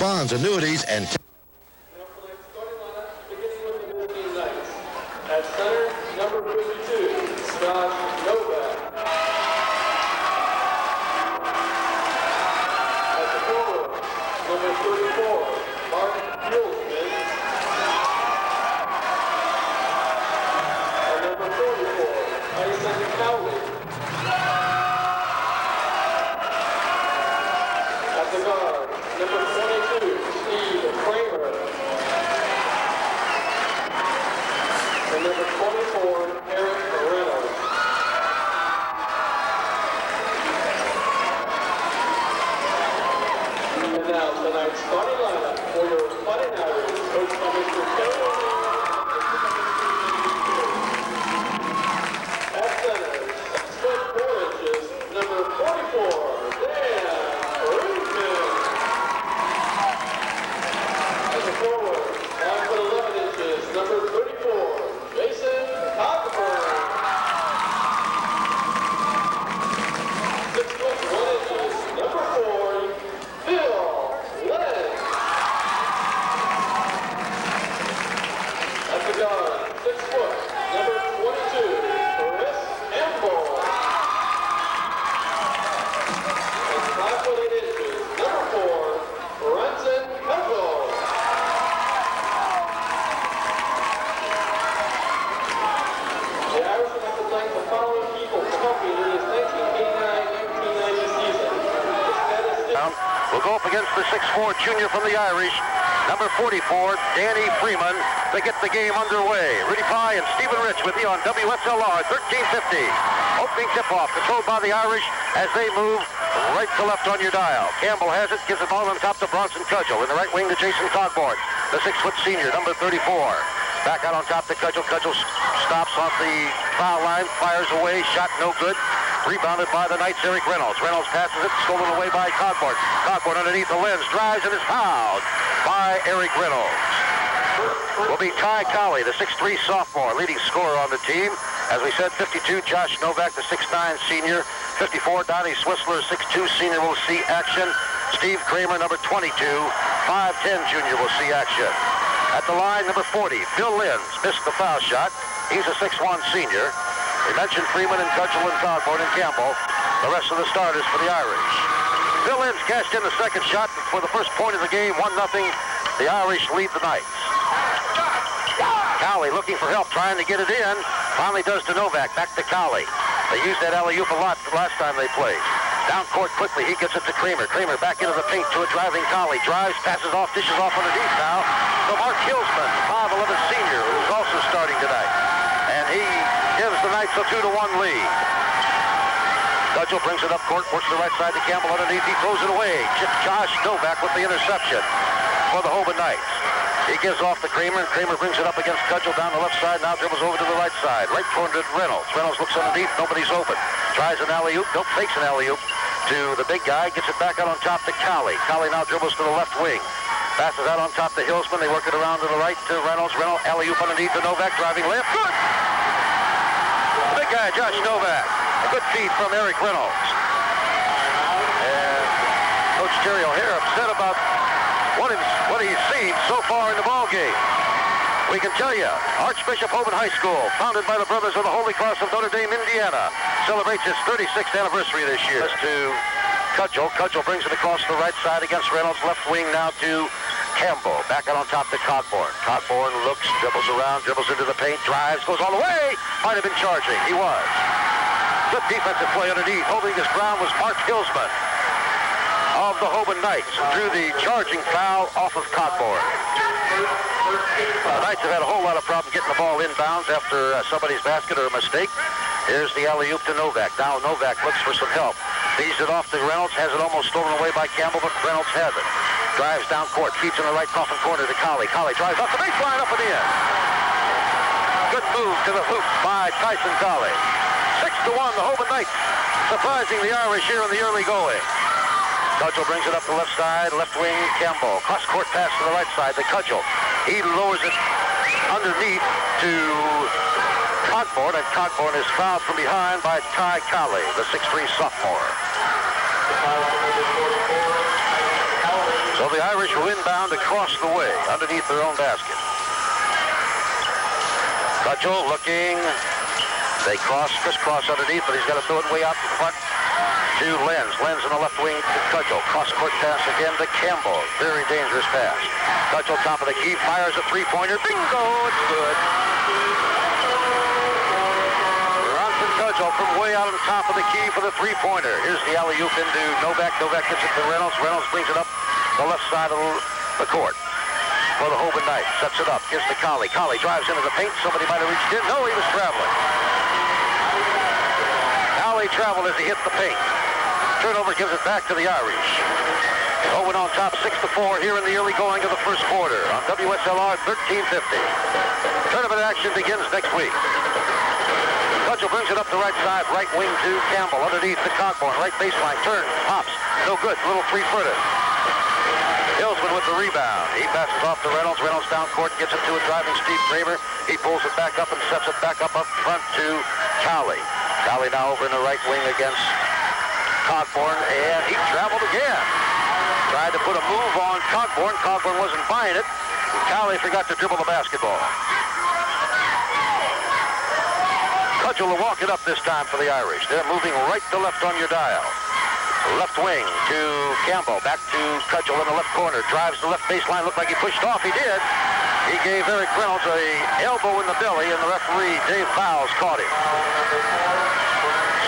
bonds, annuities, and... At center, number 52, Scott Novak. At the forward, number 34, Mark Hulsman. And number 44, Tyson Cowley. At the guard, number 22, Steve Kramer. And number 24, Eric Reynolds. And now tonight's starting lineup for your Fighting Irish, coached by Mr. Kelly. At center, 6'4", number 44, Dan Reedman. At the forward, 5'11", number 34. Vincent. 6'1", number 4, Bill Lenz. At the guard, 6 foot, number 22, Chris Campbell. And 5'8", number 4, Vincent. The Irish will have to thank the following people for helping in this 1989-1990 season. Will go up against the 6'4" junior from the Irish, number 44, Danny Freeman, to get the game underway. Rudy Pye and Stephen Rich with you on WSLR 1350. Opening tip-off controlled by the Irish as they move right to left on your dial. Campbell has it, gives the ball on top to Bronson Cudgel. In the right wing to Jason Cogborn, the 6-foot senior, number 34. Back out on top to Cudgel. Cudgel stops off the foul line, fires away, shot no good. Rebounded by the Knights' Eric Reynolds. Reynolds passes it, stolen away by Cogborn. Cogborn underneath the lens, drives and is fouled by Eric Reynolds. Will be Ty Colley, the 6'3" sophomore, leading scorer on the team. As we said, 52, Josh Novak, the 6'9" senior. 54, Donnie Swissler, 6'2" senior, will see action. Steve Kramer, number 22, 5'10" junior, will see action. At the line, number 40, Bill Lenz missed the foul shot. He's a 6'1" senior. We mentioned Freeman and Cudgel and Cogborn and Campbell, the rest of the starters for the Irish. Bill Lenz cashed in the second shot for the first point of the game, 1-0. The Irish lead the Knights. Cowley looking for help, trying to get it in. Finally does to Novak, back to Cowley. They used that alley-oop a lot last time they played. Down court quickly, he gets it to Kramer. Kramer back into the paint to a driving Cowley. Drives, passes off, dishes off underneath now. So Mark Hilsman, 5'11" senior, who's also starting tonight. And he gives the Knights a 2-1 lead. Cudgel brings it up court, works to the right side to Campbell underneath. He throws it away. Josh Novak with the interception for the Hoban Knights. He gives off to Kramer, and Kramer brings it up against Cudgel down the left side. Now dribbles over to the right side. Right corner to Reynolds. Reynolds looks underneath. Nobody's open. Tries an alley-oop. Nope, fakes an alley-oop to the big guy. Gets it back out on top to Cowley. Cowley now dribbles to the left wing. Passes out on top to Hilsman. They work it around to the right to Reynolds. Reynolds alley-oop underneath to Novak. Driving layup. Good! The big guy, Josh Novak. A good feed from Eric Reynolds. And Coach Terry O'Hare upset about what he's seen so far in the ball game. We can tell you, Archbishop Hoban High School, founded by the Brothers of the Holy Cross of Notre Dame, Indiana, celebrates its 36th anniversary this year. To Cudgel. Cudgel brings it across the right side against Reynolds. Left wing now to Campbell. Back out on top to Cogborn. Cogborn looks, dribbles around, dribbles into the paint, drives, goes all the way. Might have been charging. He was. Good defensive play underneath. Holding his ground was Mark Hilsman of the Hoban Knights, drew the charging foul off of Cogborn. The Knights have had a whole lot of problem getting the ball inbounds after somebody's basket or a mistake. Here's the alley-oop to Novak. Now Novak looks for some help. Feeds it off to Reynolds, has it almost stolen away by Campbell, but Reynolds has it. Drives down court, feeds in the right coffin corner to Colley. Colley drives off the baseline, up and in. Good move to the hoop by Tyson Colley. 6-1, the Hoban Knights, surprising the Irish here in the early going. Cudgel brings it up the left side, left wing, Campbell. Cross-court pass to the right side to Cudgel. He lowers it underneath to Cogborn, and Cogborn is fouled from behind by Ty Colley, the 6'3" sophomore. So So the Irish will inbound across the way, underneath their own basket. Cudgel looking. They crisscross underneath, but he's got to throw it way out in front to Lenz. Lenz in the left wing to Cudgel. Cross-court pass again to Campbell. Very dangerous pass. Cudgel, top of the key, fires a three-pointer. Bingo! It's good. Ronson Cudgel from way out on top of the key for the three-pointer. Here's the alley-oop into Novak. Novak gets it to Reynolds. Reynolds brings it up the left side of the court for the Hoban Knights. Sets it up. Gives to Colley. Colley drives into the paint. Somebody might have reached in. No, he was traveling. Colley traveled as he hit the paint. Turnover gives it back to the Irish. Hoban on top 6-4 here in the early going of the first quarter on WSLR 1350. Tournament action begins next week. Cudgel brings it up the right side, right wing to Campbell. Underneath to Cogborn, right baseline, turn, pops. No good, little three-footed. Hillsman with the rebound. He passes off to Reynolds. Reynolds down court, gets it to a driving Steve Kramer. He pulls it back up and sets it back up front to Colley. Colley now over in the right wing against Cogborn, and he traveled again. Tried to put a move on Cogborn. Cogborn wasn't buying it. Colley forgot to dribble the basketball. Cudgel will walk it up this time for the Irish. They're moving right to left on your dial. Left wing to Campbell. Back to Cudgel in the left corner. Drives the left baseline. Looked like he pushed off. He did. He gave Eric Reynolds a elbow in the belly, and the referee, Dave Fowles, caught him.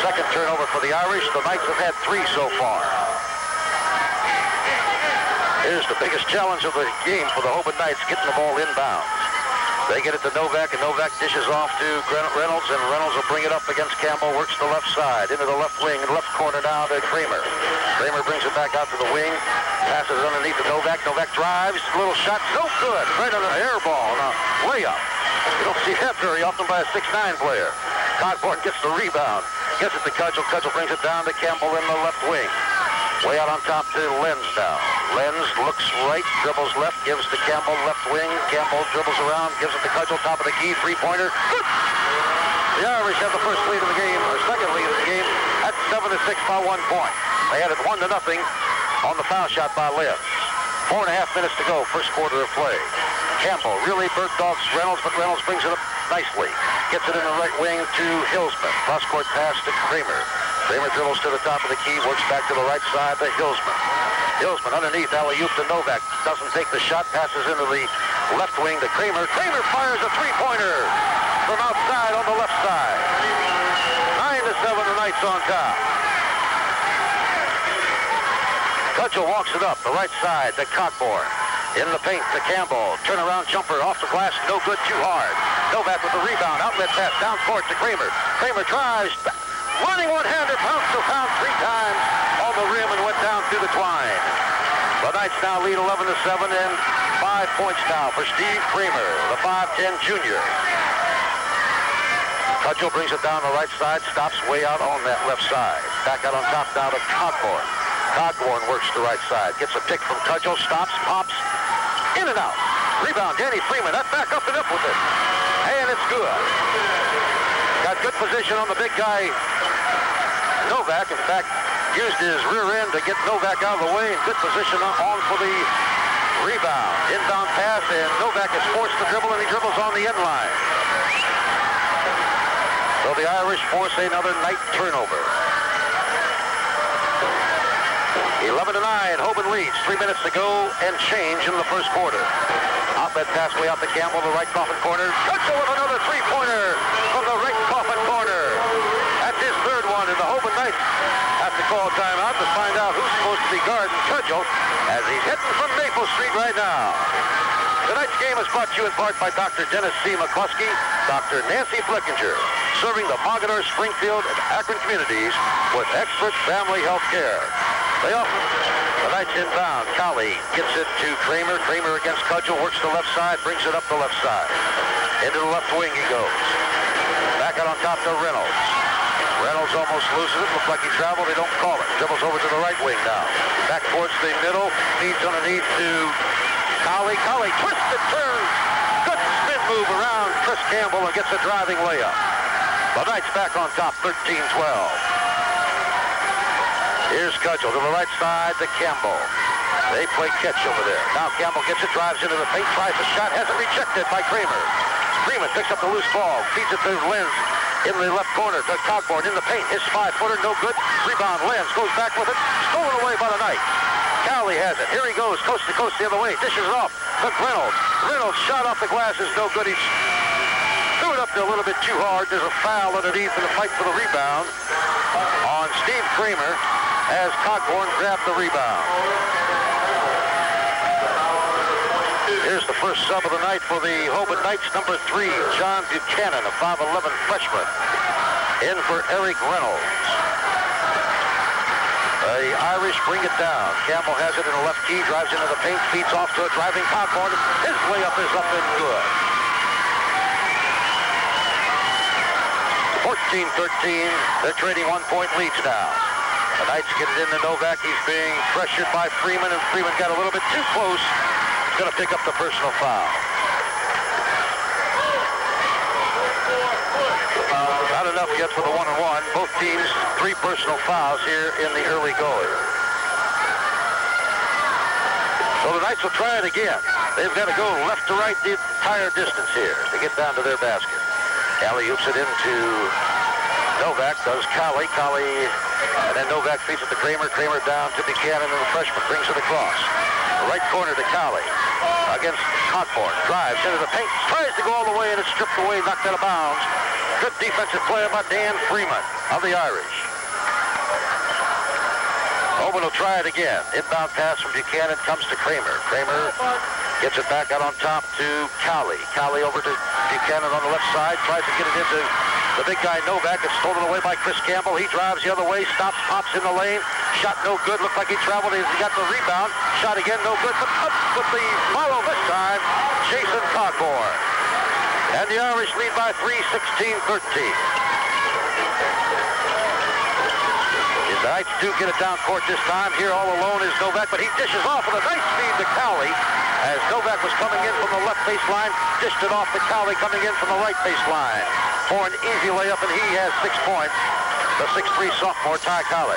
Second turnover for the Irish. The Knights have had 3 so far. Here's the biggest challenge of the game for the Hoban Knights, getting the ball inbounds. They get it to Novak, and Novak dishes off to Reynolds, and Reynolds will bring it up against Campbell, works the left side, into the left wing, left corner now to Kramer. Kramer brings it back out to the wing, passes it underneath to Novak. Novak drives, little shot, no good, right on an air ball, now layup. You don't see that very often by a 6'9" player. Cogborn gets the rebound, gets it to Cudgel. Cudgel brings it down to Campbell in the left wing. Way out on top to Lenz now. Lenz looks right, dribbles left, gives to Campbell, left wing. Campbell dribbles around, gives it to Cudgel, top of the key, three-pointer. The Irish have the first lead of the game, or second lead of the game, at 7-6 by 1 point. They had it 1-0 on the foul shot by Lenz. 4.5 minutes to go, first quarter of play. Campbell really bird dogs Reynolds, but Reynolds brings it up nicely. Gets it in the right wing to Hillsman. Cross-court pass to Kramer. Kramer dribbles to the top of the key, works back to the right side to Hillsman. Hillsman underneath, alley-oop to Novak. Doesn't take the shot, passes into the left wing to Kramer. Kramer fires a three-pointer from outside on the left side. 9-7, the Knights on top. Cudgel walks it up, the right side to Cogborn. In the paint to Campbell. Turnaround jumper off the glass, no good, too hard. Novak with the rebound, outlet pass down court to Kramer. Kramer drives, running one-hander, pounced around 3 times on the rim and went down through the twine. The Knights now lead 11-7 and 5 points now for Steve Kramer, the 5'10 junior. Cudgel brings it down the right side, stops way out on that left side. Back out on top now to Cogborn. Cogborn works the right side, gets a pick from Cudgel, stops, pops, in and out. Rebound, Danny Freeman, that back up and up with it. And it's good. Got good position on the big guy, Novak. In fact, used his rear end to get Novak out of the way, and good position on for the rebound. Inbound pass, and Novak is forced to dribble, and he dribbles on the end line. So the Irish force another Knight turnover. 11-9, Hoban leads. 3 minutes to go and change in the first quarter. Outlet pass way out to Campbell, the right coffin corner. Cudgel with another three-pointer from the right coffin corner. That's his third one, and the Hoban Knights have to call timeout to find out who's supposed to be guarding Cudgel as he's heading from Maple Street right now. Tonight's game is brought to you in part by Dr. Dennis C. McCluskey, Dr. Nancy Flickinger, serving the Mogador, Springfield, and Akron communities with expert family health care. They offer the Knights inbound. Colley gets it to Kramer. Kramer against Cudgel, works the left side, brings it up the left side. Into the left wing he goes. Back out on top to Reynolds. Reynolds almost loses it. Looks like he traveled. They don't call it. Dribbles over to the right wing now. Back towards the middle. Feeds underneath to Colley. Colley twists it, turns. Good spin move around Chris Campbell and gets a driving layup. The Knights back on top, 13-12. Here's Cudgel to the right side to Campbell. They play catch over there. Now Campbell gets it, drives into the paint, tries a shot, has it rejected by Kramer. Freeman picks up the loose ball, feeds it to Lenz in the left corner to Cogborn in the paint. His 5-footer, no good. Rebound, Lenz goes back with it, stolen away by the Knight. Cowley has it. Here he goes, coast to coast the other way. Dishes it off to Reynolds. Reynolds shot off the glass is no good. He threw it up there a little bit too hard. There's a foul underneath in the fight for the rebound on Steve Kramer as Cogborn grabbed the rebound. Here's the first sub of the night for the Hoban Knights, number 3, John Buchanan, a 5'11 freshman, in for Eric Reynolds. The Irish bring it down. Campbell has it in the left key, drives into the paint, feeds off to a driving Cogborn. His layup is up and good. 14-13. They're trading 1-point leads now. The Knights get it into Novak. He's being pressured by Freeman, and Freeman got a little bit too close. He's going to pick up the personal foul. Not enough yet for the 1-on-1. Both teams, 3 personal fouls here in the early going. So the Knights will try it again. They've got to go left to right the entire distance here to get down to their basket. Cowley hoops it into Novak, does Cowley, and then Novak feeds it to Kramer. Kramer down to Buchanan, and the freshman brings it across. The right corner to Cowley against Cogborn. Drives into the paint, tries to go all the way, and it's stripped away, knocked out of bounds. Good defensive play by Dan Freeman of the Irish. Hoban will try it again. Inbound pass from Buchanan comes to Kramer. Kramer gets it back out on top to Cowley. Cowley over to Buchanan on the left side. Tries to get it into the big guy Novak. It's stolen away by Chris Campbell. He drives the other way. Stops, pops in the lane. Shot no good. Looked like he traveled. He got the rebound. Shot again, no good. But up with the follow this time, Jason Cogborn. And the Irish lead by 3, 16-13. The Knights do get it down court this time. Here all alone is Novak, but he dishes off with a nice feed to Cowley as Novak was coming in from the left baseline, dished it off to Cowley coming in from the right baseline for an easy layup, and he has 6 points. The 6'3 sophomore Ty Cowley.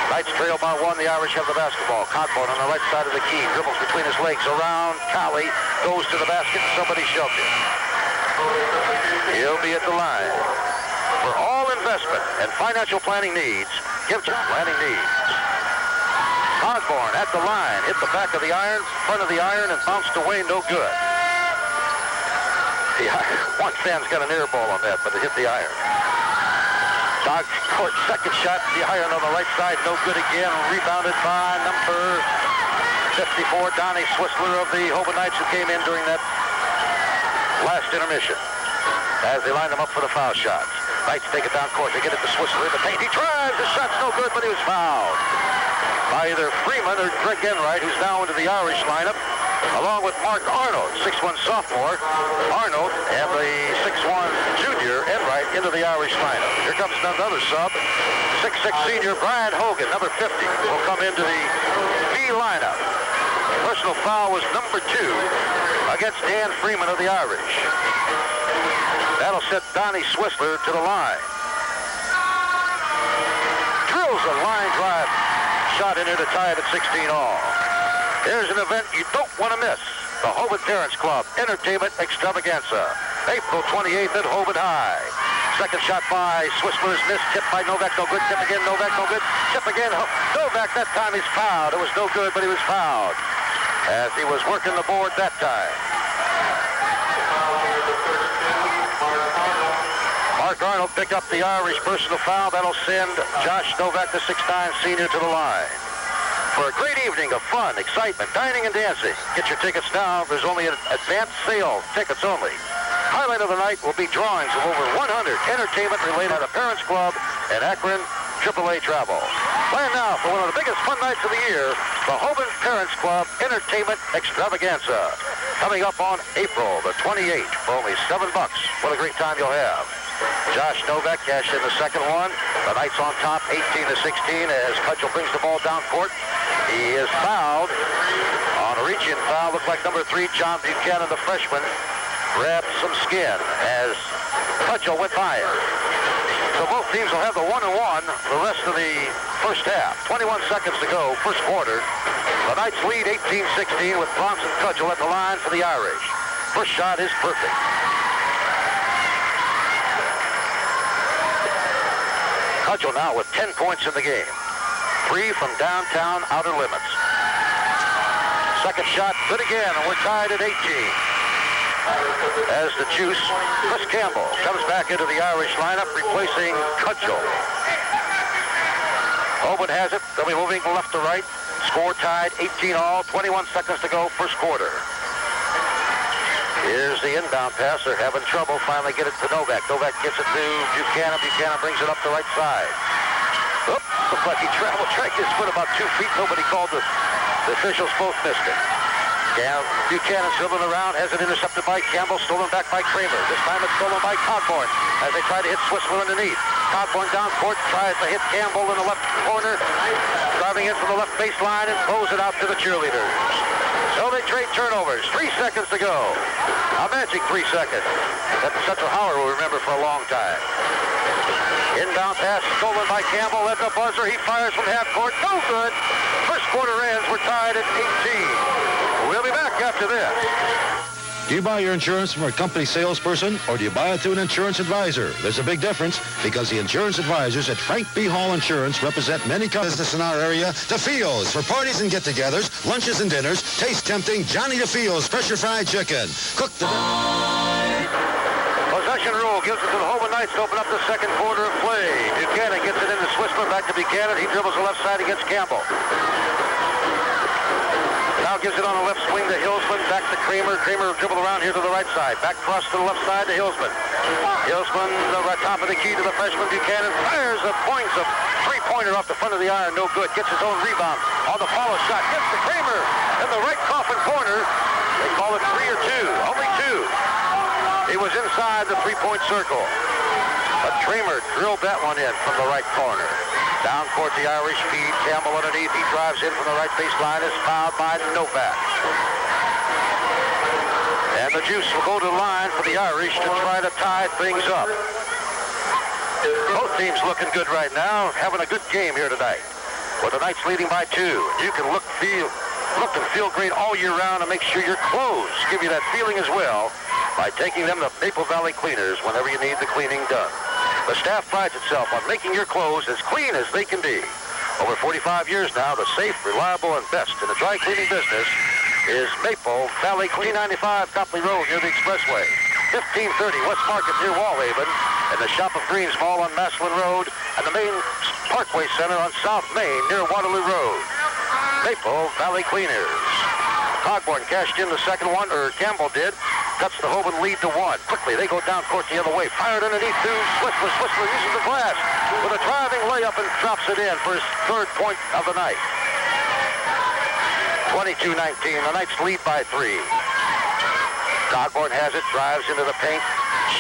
Knights trail by 1. The Irish have the basketball. Cogborn on the right side of the key, dribbles between his legs around Cowley, goes to the basket, and somebody shoved him. He'll be at the line. For all investment and financial planning needs, give planning needs. Cogborn at the line, hit the back of the iron, front of the iron, and bounced away, no good. One fan's got an air ball on that, but it hit the iron. Court second shot, the iron on the right side, no good again. Rebounded by number 54, Donnie Swissler of the Hoban Knights, who came in during that last intermission as they lined him up for the foul shots. Knights take it down court. They get it to Swissler in the paint. He tries. The shot's no good, but he was fouled by either Freeman or Greg Enright, who's now into the Irish lineup, along with Mark Arnold, 6'1 sophomore. Arnold and the 6'1 junior Enright into the Irish lineup. Here comes another sub. 6'6 senior Brian Hogan, number 50, will come into the B lineup. Personal foul was number 2 against Dan Freeman of the Irish. That'll set Donnie Swissler to the line. Drills a line drive shot in here to tie it at 16 all. Here's an event you don't want to miss. The Hoban Terrence Club Entertainment Extravaganza. April 28th at Hoban High. Second shot by Swissler is missed. Tip by Novak, no good. Tip again, Novak, no good. Tip again. Novak, that time he's fouled. It was no good, but he was fouled as he was working the board that time. Mark Arnold picked up the Irish personal foul. That'll send Josh Novak, the 6'9 senior, to the line. For a great evening of fun, excitement, dining, and dancing. Get your tickets now. There's only an advance sale, tickets only. Highlight of the night will be drawings of over 100 entertainment-related at a Parents Club and Akron AAA Travel. Plan now for one of the biggest fun nights of the year, the Hoban Parents Club Entertainment Extravaganza. Coming up on April the 28th for only $7. What a great time you'll have. Josh Novak cashed in the second one. The Knights on top, 18-16, as Cudgel brings the ball down court. He is fouled on a reach-in foul. Looked like number 3, John Buchanan, the freshman, grabbed some skin as Cudgel went by him. So both teams will have the 1-1 the rest of the first half. 21 seconds to go, first quarter. The Knights lead 18-16 with Bronson Cudgel at the line for the Irish. First shot is perfect. Cudgel now with 10 points in the game. 3 from downtown outer limits. Second shot, good again, and we're tied at 18. As the juice, Chris Campbell comes back into the Irish lineup, replacing Cudgel. Hoban has it. They'll be moving left to right. Score tied, 18 all. 21 seconds to go, first quarter. Here's the inbound pass. They're having trouble. Finally get it to Novak. Novak gets it to Buchanan. Buchanan brings it up the right side. Oop, looks like he tracked his foot about 2 feet. Nobody called the officials. Both missed it. Buchanan dribbling around, has it intercepted by Campbell, stolen back by Kramer. This time it's stolen by Cogborn as they try to hit Swissler underneath. Cogborn down court, tries to hit Campbell in the left corner, driving in from the left baseline and throws it out to the cheerleaders. So they trade turnovers. 3 seconds to go. A magic 3 seconds that the Central Howard will remember for a long time. Inbound pass stolen by Campbell at the buzzer. He fires from half court. No good. First quarter ends. We're tied at 18. We'll be back after this. Do you buy your insurance from a company salesperson or do you buy it through an insurance advisor? There's a big difference because the insurance advisors at Frank B. Hall Insurance represent many business in our area. DeFeo's for parties and get-togethers, lunches and dinners. Taste tempting Johnny DeFeo's pressure fried chicken. Cooked the... Possession rule gives it to the Hoban Knights to open up the second quarter of play. Buchanan gets it into Swissler, back to Buchanan. He dribbles the left side against Campbell. Now gives it on the left swing to Hillsman, back to Kramer. Kramer dribble around here to the right side. Back cross to the left side to Hillsman. Hillsman, the right top of the key to the freshman. Buchanan fires a three-pointer off the front of the iron. No good. Gets his own rebound on the follow shot. Gets to Kramer in the right coffin corner. They call it 3 or 2. Only 2. He was inside the three-point circle. But Kramer drilled that one in from the right corner. Down court, the Irish feed. Campbell underneath. He drives in from the right baseline. Is fouled by Novak. And the juice will go to the line for the Irish to try to tie things up. Both teams looking good right now. Having a good game here tonight. With the Knights leading by 2. You can look and feel great all year round and make sure your clothes give you that feeling as well by taking them to Maple Valley Cleaners whenever you need the cleaning done. The staff prides itself on making your clothes as clean as they can be. Over 45 years now, the safe, reliable, and best in the dry cleaning business is Maple Valley Clean. 95 Copley Road near the Expressway. 1530 West Market near Wallhaven. And the Shop of Greens Mall on Maslin Road. And the main Parkway Center on South Main near Waterloo Road. Maple Valley Cleaners. Cogborn cashed in the second one, or Campbell did. Cuts the Hoban lead to 1. Quickly, they go down court the other way. Fired underneath to Swissler. Swissler uses the glass with a driving layup and drops it in for his third point of the night. 22-19. The Knights lead by 3. Cogborn has it, drives into the paint.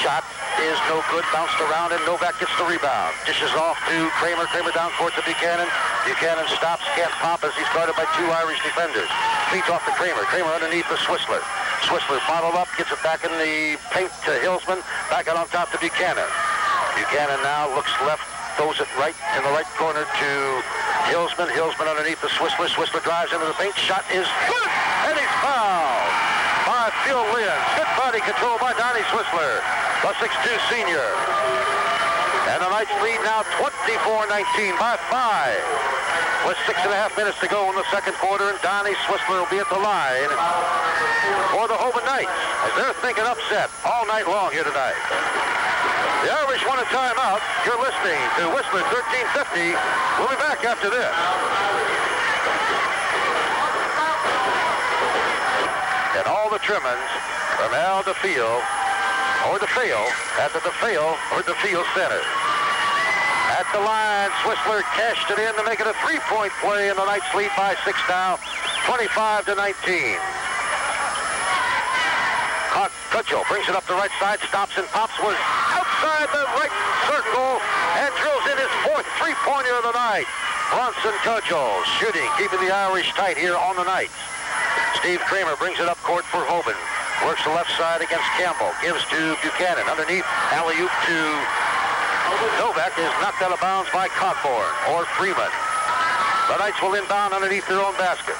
Shot is no good. Bounced around, and Novak gets the rebound. Dishes off to Kramer. Kramer down court to Buchanan. Buchanan stops, can't pop as he's guarded by 2 Irish defenders. Feeds off to Kramer. Kramer underneath to Swissler. Swissler bottled up, gets it back in the paint to Hillsman. Back out on top to Buchanan. Buchanan now looks left, throws it right in the right corner to Hillsman. Hillsman underneath the Swissler. Swissler drives into the paint. Shot is good, and he's fouled by Phil Lynn. Good body control by Donnie Swissler, the 6'2 senior. And the Knights lead now 24-19 by 5. With 6.5 minutes to go in the second quarter, and Donnie Swissler will be at the line for the Hoban Knights as they're thinking upset all night long here tonight. The Irish want a timeout. You're listening to Whistler 1350. We'll be back after this. And all the trimmings from Al DeFeo, or DeFeo, at the DeFeo or DeFeo Center. At the line, Swissler cashed it in to make it a 3-point play, and the Knights lead by 6 now, 25-19. Cudgel brings it up the right side, stops and pops, was outside the right circle, and drills in his 4th 3-pointer of the night. Bronson Cudgel shooting, keeping the Irish tight here on the Knights. Steve Kramer brings it up court for Hoban. Works the left side against Campbell. Gives to Buchanan. Underneath, alley-oop to Novak is knocked out of bounds by Cockborn or Freeman. The Knights will inbound underneath their own basket.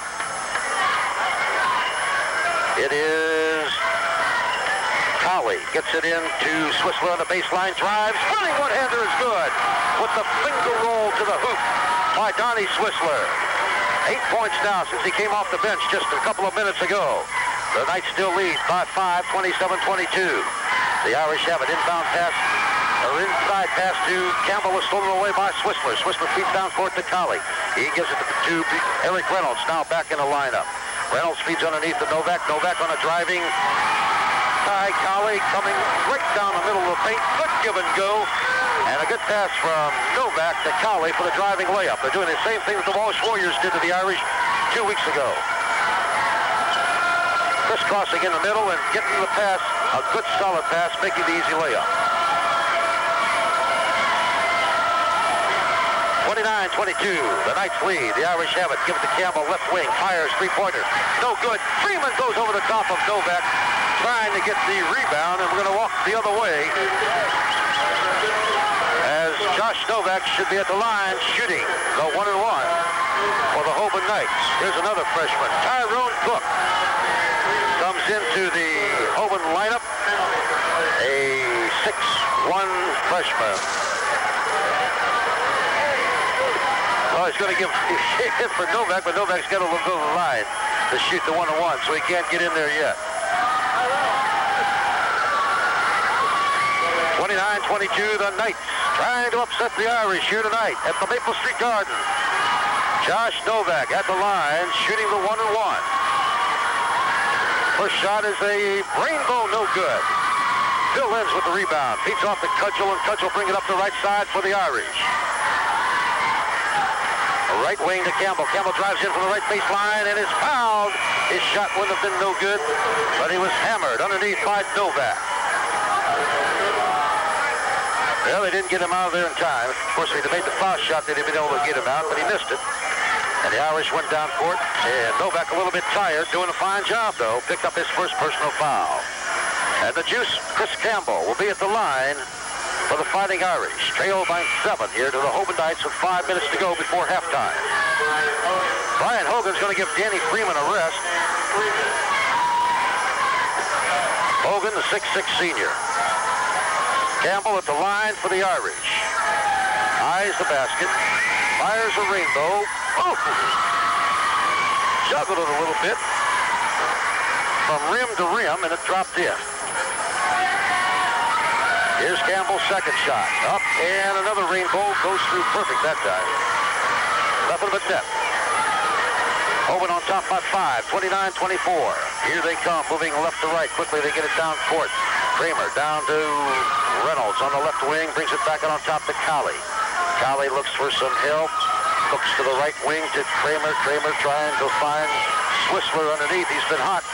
It is Colley. Gets it in to Swissler on the baseline. Drives. Running one-hander is good. With the finger roll to the hoop by Donnie Swissler. 8 points now since he came off the bench just a couple of minutes ago. The Knights still lead by 5, 27-22. The Irish have an inbound pass, or inside pass to Campbell, was stolen away by Swissler. Swissler feeds down court to Colley. He gives it to Eric Reynolds, now back in the lineup. Reynolds feeds underneath to Novak. Novak on a driving tie. Colley coming right down the middle of the paint. Good give and go. And a good pass from Novak to Colley for the driving layup. They're doing the same thing that the Walsh Warriors did to the Irish 2 weeks ago. Crisscrossing in the middle and getting the pass, a good solid pass, making the easy layup. 29-22, the Knights lead. The Irish have it. Give it to Campbell, left wing, fires, three-pointer. No good. Freeman goes over the top of Novak, trying to get the rebound, and we're going to walk the other way. As Josh Novak should be at the line shooting the 1-and-1 for the Hoban Knights. Here's another freshman, Tyrone Cook. Comes into the Hoban lineup, a 6'1" freshman. Oh, he's going to give it for Novak, but Novak's got to look over the line to shoot the 1-on-1, so he can't get in there yet. 29-22, the Knights trying to upset the Irish here tonight at the Maple Street Garden. Josh Novak at the line, shooting the 1-on-1. First shot is a rainbow, no good. Phil Lenz with the rebound. Feeds off to Cudgel, and Cudgel bring it up the right side for the Irish. Right wing to Campbell. Campbell drives in from the right baseline and is fouled. His shot wouldn't have been no good, but he was hammered underneath by Novak. Well, they didn't get him out of there in time. Of course, if he'd made the foul shot, they'd have been able to get him out, but he missed it. And the Irish went down court, and Novak a little bit tired, doing a fine job, though. Picked up his first personal foul. And the Juice, Chris Campbell, will be at the line for the Fighting Irish. Trail by 7 here to the Hoban Knights with 5 minutes to go before halftime. Brian Hogan's going to give Danny Freeman a rest. Hogan, the 6'6" senior. Campbell at the line for the Irish. Eyes the basket. Fires a rainbow. Oh! Juggled it a little bit from rim to rim, and it dropped in. Here's Campbell's second shot. Up, and another rainbow goes through perfect that time. Nothing but net. Hoban on top by 5, 29-24. Here they come, moving left to right. Quickly they get it down court. Kramer down to Reynolds on the left wing, brings it back on top to Colley. Colley looks for some help. Looks to the right wing to Kramer. Kramer trying to find Swissler underneath. He's been hot.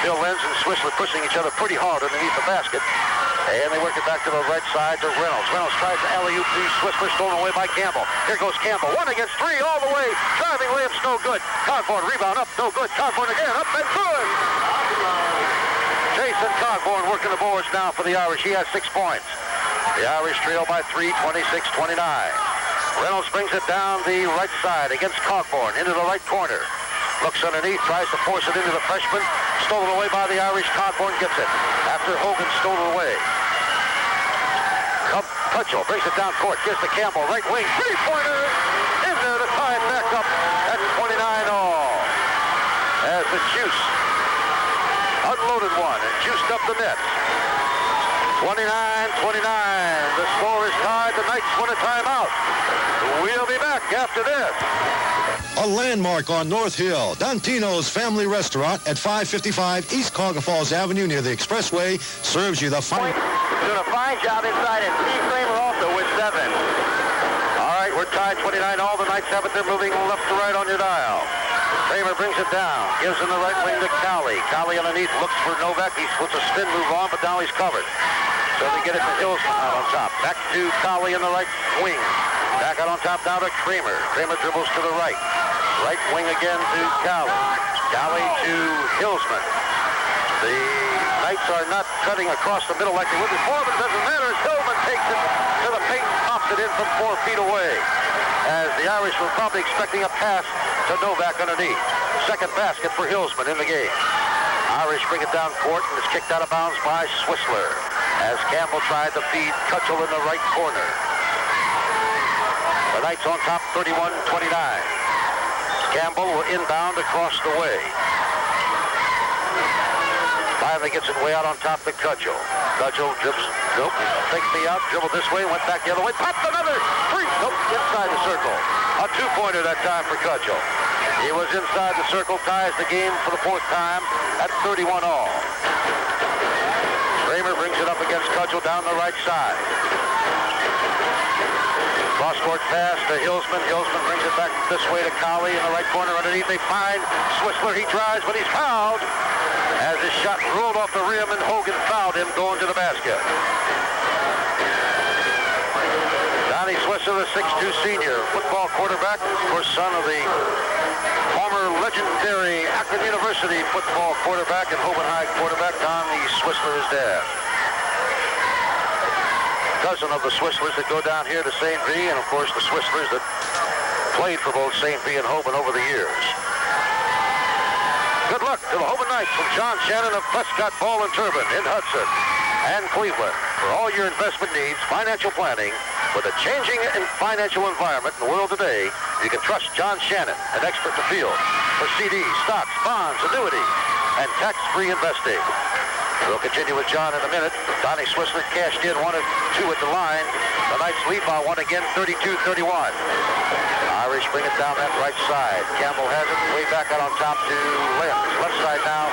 Phil Lenz and Swissler pushing each other pretty hard underneath the basket. And they work it back to the right side to Reynolds. Reynolds tries to alley-oop to Swissler, stolen away by Campbell. Here goes Campbell. 1 against 3 all the way. Driving layup's no good. Cogborn rebound up, no good. Cogborn again, up and good. Jason Cogborn working the boards now for the Irish. He has 6 points. The Irish trail by 3, 26-29. Reynolds brings it down the right side against Cogborn into the right corner. Looks underneath, tries to force it into the freshman. Stolen away by the Irish. Cogborn gets it after Hogan stole it away. Cudgel brings it down court. Gives to Campbell. Right wing. Three-pointer. In there to tie it back up at 29 all. As the Juice unloaded one and juiced up the net. 29-29. The score is tied. The Knights win a timeout. We'll be back after this. A landmark on North Hill, Dantino's Family Restaurant at 555 East Cauga Falls Avenue near the Expressway serves you the fine. Doing a fine job inside, and Steve Kramer also with 7. All right, we're tied 29 all. The Knights have it. They're moving left to right on your dial. Kramer brings it down, gives him the right wing to Colley. Colley underneath looks for Novak. He puts a spin move on, but now he's covered. So they get it to Hillsman out on top. Back to Colley in the right wing. Back out on top now to Kramer. Kramer dribbles to the right. Right wing again to Colley. Colley to Hillsman. The Knights are not cutting across the middle like they would before, but it doesn't matter as Hoban takes it to the paint, pops it in from 4 feet away. As the Irish were probably expecting a pass to Novak underneath. Second basket for Hillsman in the game. Irish bring it down court and it's kicked out of bounds by Swissler as Campbell tried to feed Cudgel in the right corner. The Knights on top 31-29. Campbell will inbound across the way. Finally gets it way out on top to Cudgel. Cudgel dribbles, nope, takes me out, dribbled this way, went back the other way, popped another, three, nope, inside the circle. A two-pointer that time for Cudgel. He was inside the circle, ties the game for the fourth time at 31 all. Kramer brings it up against Cudgel down the right side. Cross-court pass to Hillsman. Hillsman brings it back this way to Colley in the right corner underneath. They find Swissler. He drives, but he's fouled as his shot rolled off the rim and Hogan fouled him going to the basket. Donnie Swissler, the 6'2 senior football quarterback, of course, son of the former legendary Akron University football quarterback and Hoban High quarterback, Donnie Swissler, his dad. Cousin of the Swisslers that go down here to St. V, and of course the Swisslers that played for both St. V and Hoban over the years. Good luck to the Hoban Knights from John Shannon of Prescott Ball and Turbine in Hudson and Cleveland. For all your investment needs, financial planning, with a changing financial environment in the world today, you can trust John Shannon, an expert in the field, for CDs, stocks, bonds, annuities, and tax-free investing. We'll continue with John in a minute. Donnie Swissler cashed in 1 or 2 at the line. The Knights lead by 1 again, 32-31. Irish bring it down that right side. Campbell has it way back out on top to Lenz. Left side now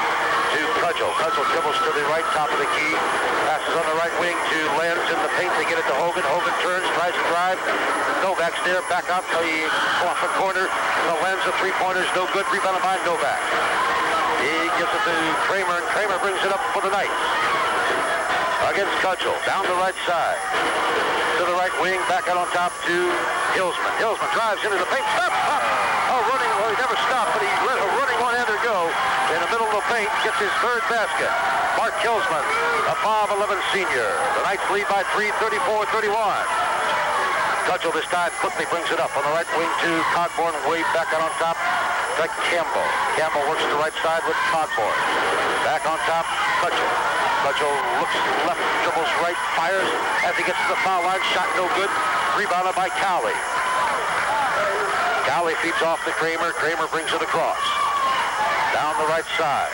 to Cudgel. Cudgel dribbles to the right, top of the key. Passes on the right wing to Lenz in the paint. They get it to Hogan. Hogan turns, tries to drive. Novak's there, back out to the Coffin corner. The Lenz, a three-pointer's no good. Rebounded by Novak. He gives it to Kramer, and Kramer brings it up for the Knights. Against Cudgel, down the right side. To the right wing, back out on top to Hillsman. Hillsman drives into the paint, stops, stop. Oh, running, well, he never stopped, but he let a running one-hander go in the middle of the paint, gets his third basket. Mark Hillsman, a 5'11 senior. The Knights lead by 3, 34-31. Cudgel this time quickly brings it up on the right wing to Cogborn, way back out on top to Campbell. Campbell works to the right side with Cogborn. Back on top, Cudgel. Cudgel looks left, dribbles right, fires as he gets to the foul line. Shot no good. Rebounded by Cowley. Cowley feeds off to Kramer. Kramer brings it across. Down the right side.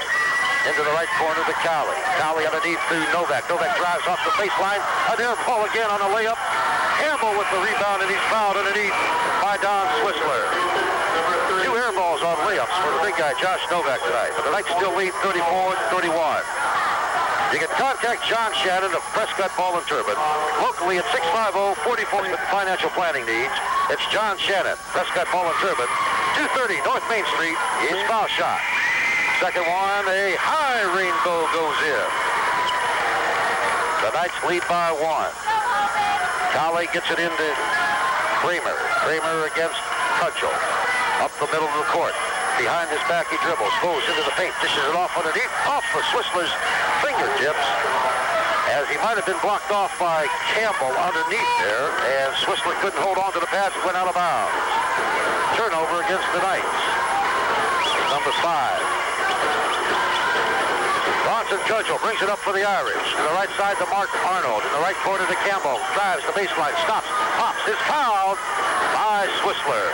Into the right corner to Cowley. Cowley underneath to Novak. Novak drives off the baseline. An air ball again on a layup. Campbell with the rebound, and he's fouled underneath by Don Swissler. 2 air balls on layups for the big guy, Josh Novak, tonight. But the Knights still lead 34-31. You can contact John Shannon of Prescott Ball and Turbine locally at 650-44 with financial planning needs. It's John Shannon, Prescott Ball and Turbine, 230 North Main Street. His foul shot. Second one, a high rainbow goes in. The Knights lead by 1. Colley gets it into Kramer. Kramer against Cudgel. Up the middle of the court. Behind his back he dribbles. Goes into the paint. Dishes it off underneath. Off for Swissler's fingertips. As he might have been blocked off by Campbell underneath there. And Swissler couldn't hold on to the pass. It went out of bounds. Turnover against the Knights. Number 5. Bronson Cudgel brings it up for the Irish. To the right side to Mark Arnold. In the right corner to Campbell. Drives the baseline. Stops. Pops. Is fouled by Swissler.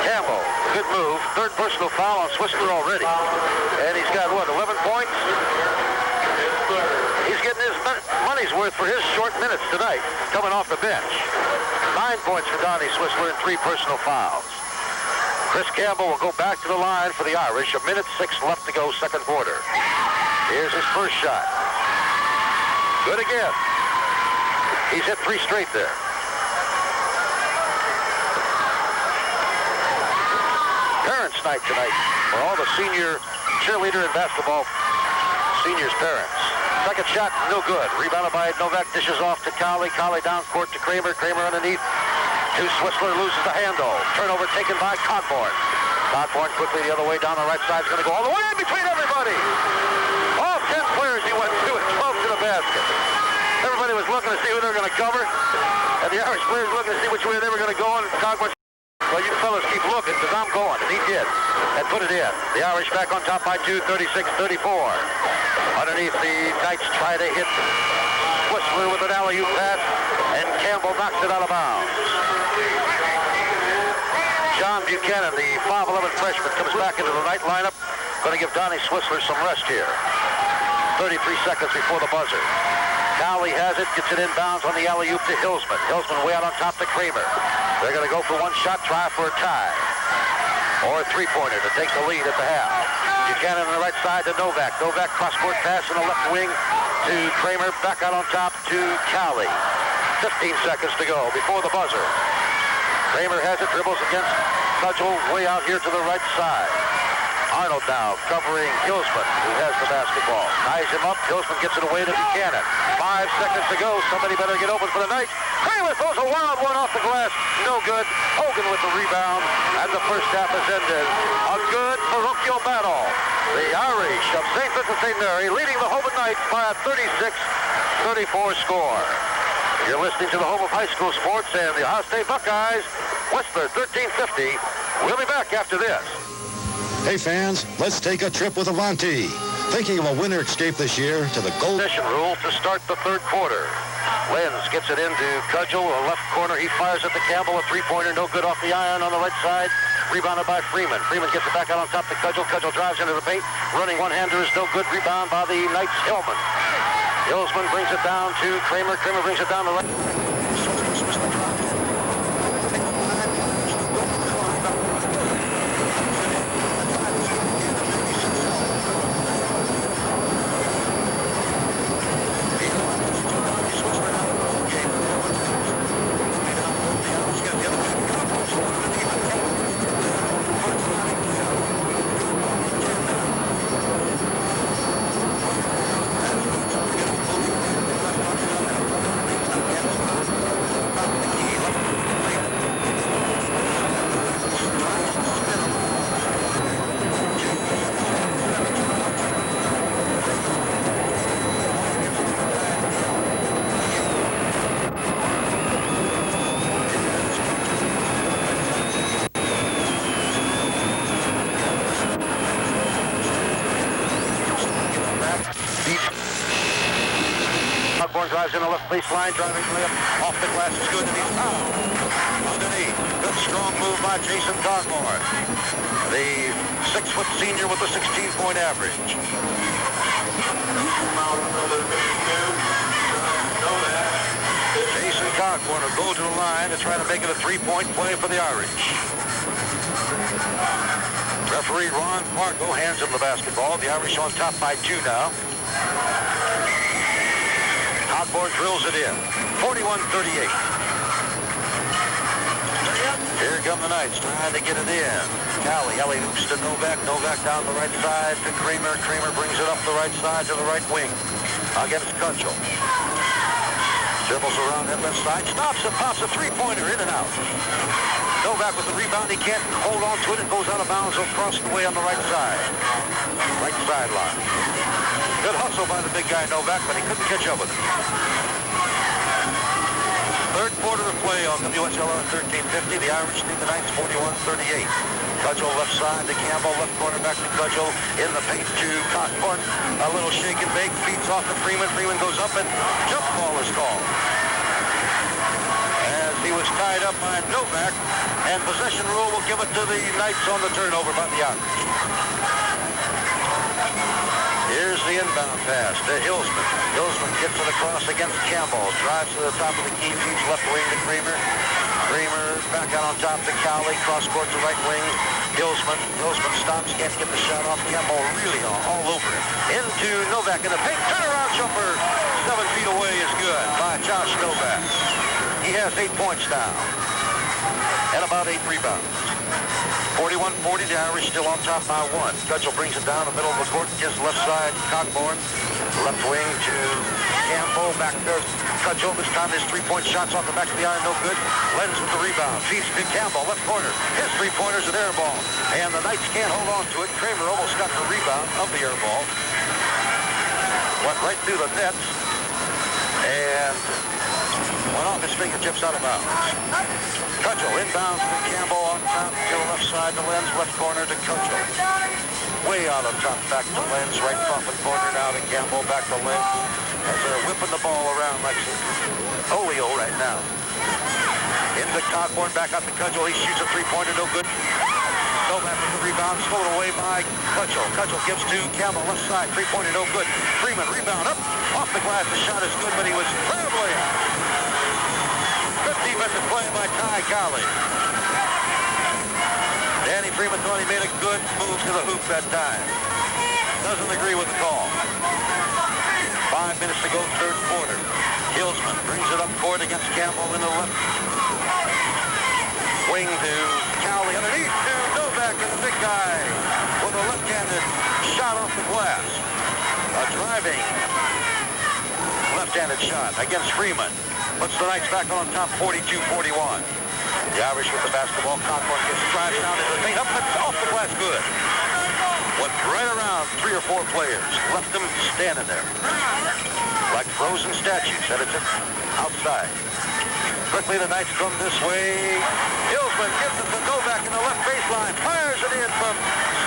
Campbell. Good move. Third personal foul on Swissler already. And he's got, what, 11 points? He's getting his money's worth for his short minutes tonight. Coming off the bench. 9 points for Donnie Swissler and 3 personal fouls. Chris Campbell will go back to the line for the Irish. 1:06 left to go, second quarter. Here's his first shot. Good again. He's hit 3 straight there. Parents' night tonight for all the senior cheerleader and basketball seniors' parents. Second shot, no good. Rebounded by Novak, dishes off to Colley. Colley down court to Kramer. Kramer underneath. To Swissler, loses the handle. Turnover taken by Cogborn. Cockborn quickly the other way down the right side. Is going to go all the way in between everybody. All 10 players he went to and 12 to the basket. Everybody was looking to see who they were going to cover. And the Irish players looking to see which way they were going to go. And Cockborn said, well, you fellas keep looking because I'm going. And he did. And put it in. The Irish back on top by 2, 36-34. Underneath, the Knights try to hit Whistler with an alley-oop pass. And Campbell knocks it out of bounds. John Buchanan, the 5'11 freshman, comes back into the Knight lineup. Going to give Donnie Swissler some rest here. 33 seconds before the buzzer. Cowley has it, gets it inbounds on the alley-oop to Hillsman. Hillsman way out on top to Kramer. They're going to go for one shot, try for a tie. Or a three-pointer to take the lead at the half. Buchanan on the right side to Novak. Novak cross-court pass in the left wing to Kramer. Back out on top to Cowley. 15 seconds to go before the buzzer. Kramer has it, dribbles against Cudgel way out here to the right side. Arnold now covering Hillsman, who has the basketball. Ties him up. Hillsman gets it away to Buchanan. 5 seconds to go. Somebody better get open for the Knights. Kramer throws a wild one off the glass. No good. Hogan with the rebound. And the first half has ended. A good parochial battle. The Irish of St. Vincent St. Mary leading the Hoban Knights by a 36-34 score. You're listening to the home of high school sports and the Ohio State Buckeyes. Whistler 1350. We'll be back after this. Hey fans, let's take a trip with Avanti. Thinking of a winter escape this year to the gold Position rule to start the third quarter. Lenz gets it into Cudgel, a left corner. He fires at the Campbell, a three-pointer, no good off the iron on the right side. Rebounded by Freeman. Freeman gets it back out on top to Cudgel. Cudgel drives into the paint. Running one-hander is no good. Rebound by the Knights, Hillman. Hillsman brings it down to Kramer. Kramer brings it down the right. Drives in the left baseline, driving layup off the glass is good, and he's fouled. Underneath, good strong move by Jason Cockborn, the 6-foot senior with a 16-point average. Jason Cockborn will go to the line to try to make it a three-point play for the Irish. Referee Ron Marco hands him the basketball. The Irish on top by 2 now. Cockborn drills it in. 41-38. Here come the Knights trying to get it in. Cowley hoops to Novak. Novak down the right side to Kramer. Kramer brings it up the right side to the right wing against Cudgel. Dribbles around that left side. Stops and pops a three-pointer in and out. Novak with the rebound. He can't hold on to it. It goes out of bounds across the way on the right side. Right sideline. Good hustle by the big guy Novak, but he couldn't catch up with him. Third quarter of play on the USLR 1350. The Irish lead the Knights 41-38. Cudgel left side to Campbell, left corner back to Cudgel. In the paint to Cockborn. A little shake and bake, feeds off to Freeman. Freeman goes up and jump ball is called. As he was tied up by Novak, and possession rule will give it to the Knights on the turnover by the Irish. Here's the inbound pass to Hillsman. Hillsman gets it across against Campbell. Drives to the top of the key, feeds left wing to Kramer. Kramer back out on top to Cowley. Cross court to right wing. Hillsman stops, can't get the shot off. Campbell really all over him. Into Novak in the paint. Turnaround jumper. 7 feet away is good by Josh Novak. He has 8 points now. And about 8 rebounds. 41-40, the Irish still on top by 1. Cudgel brings it down the middle of the court, gives left side Cockborn. Left wing to Campbell back there. Cudgel this time. His three-point shots off the back of the iron, no good. Lenz with the rebound. Feeds to Campbell, left corner. His three-pointer's an air ball. And the Knights can't hold on to it. Kramer almost got the rebound of the air ball. Went right through the nets. And went off his fingertips out of bounds. Cudgel inbounds to Campbell on top to the left side to Lenz, left corner to Cudgel. Way out of top, back to Lenz, right Coffin corner now to Campbell, back to Lenz. As they're whipping the ball around like Olio right now. Into Conborn, back up to Cudgel. He shoots a three-pointer, no good. Novak with the rebound, stolen away by Cudgel. Cudgel gives to Campbell, left side, three-pointer, no good. Freeman, rebound up, off the glass. The shot is good, but he was traveling. Good defensive play by Ty Colley. Danny Freeman thought he made a good move to the hoop that time. Doesn't agree with the call. 5 minutes to go, third quarter. Hillsman brings it up court against Campbell in the left wing to Cowley. Underneath to Novak, and the big guy with a left-handed shot off the glass. A driving left-handed shot against Freeman. Puts the Knights back on top 42-41. The Irish with the basketball. Conborn gets drives down into the paint. Up and off the glass, good. Went right around 3 or 4 players. Left them standing there. Like frozen statues. Headed to outside. Quickly the Knights come this way. Hillsman gives it to Novak in the left baseline. Fires it in from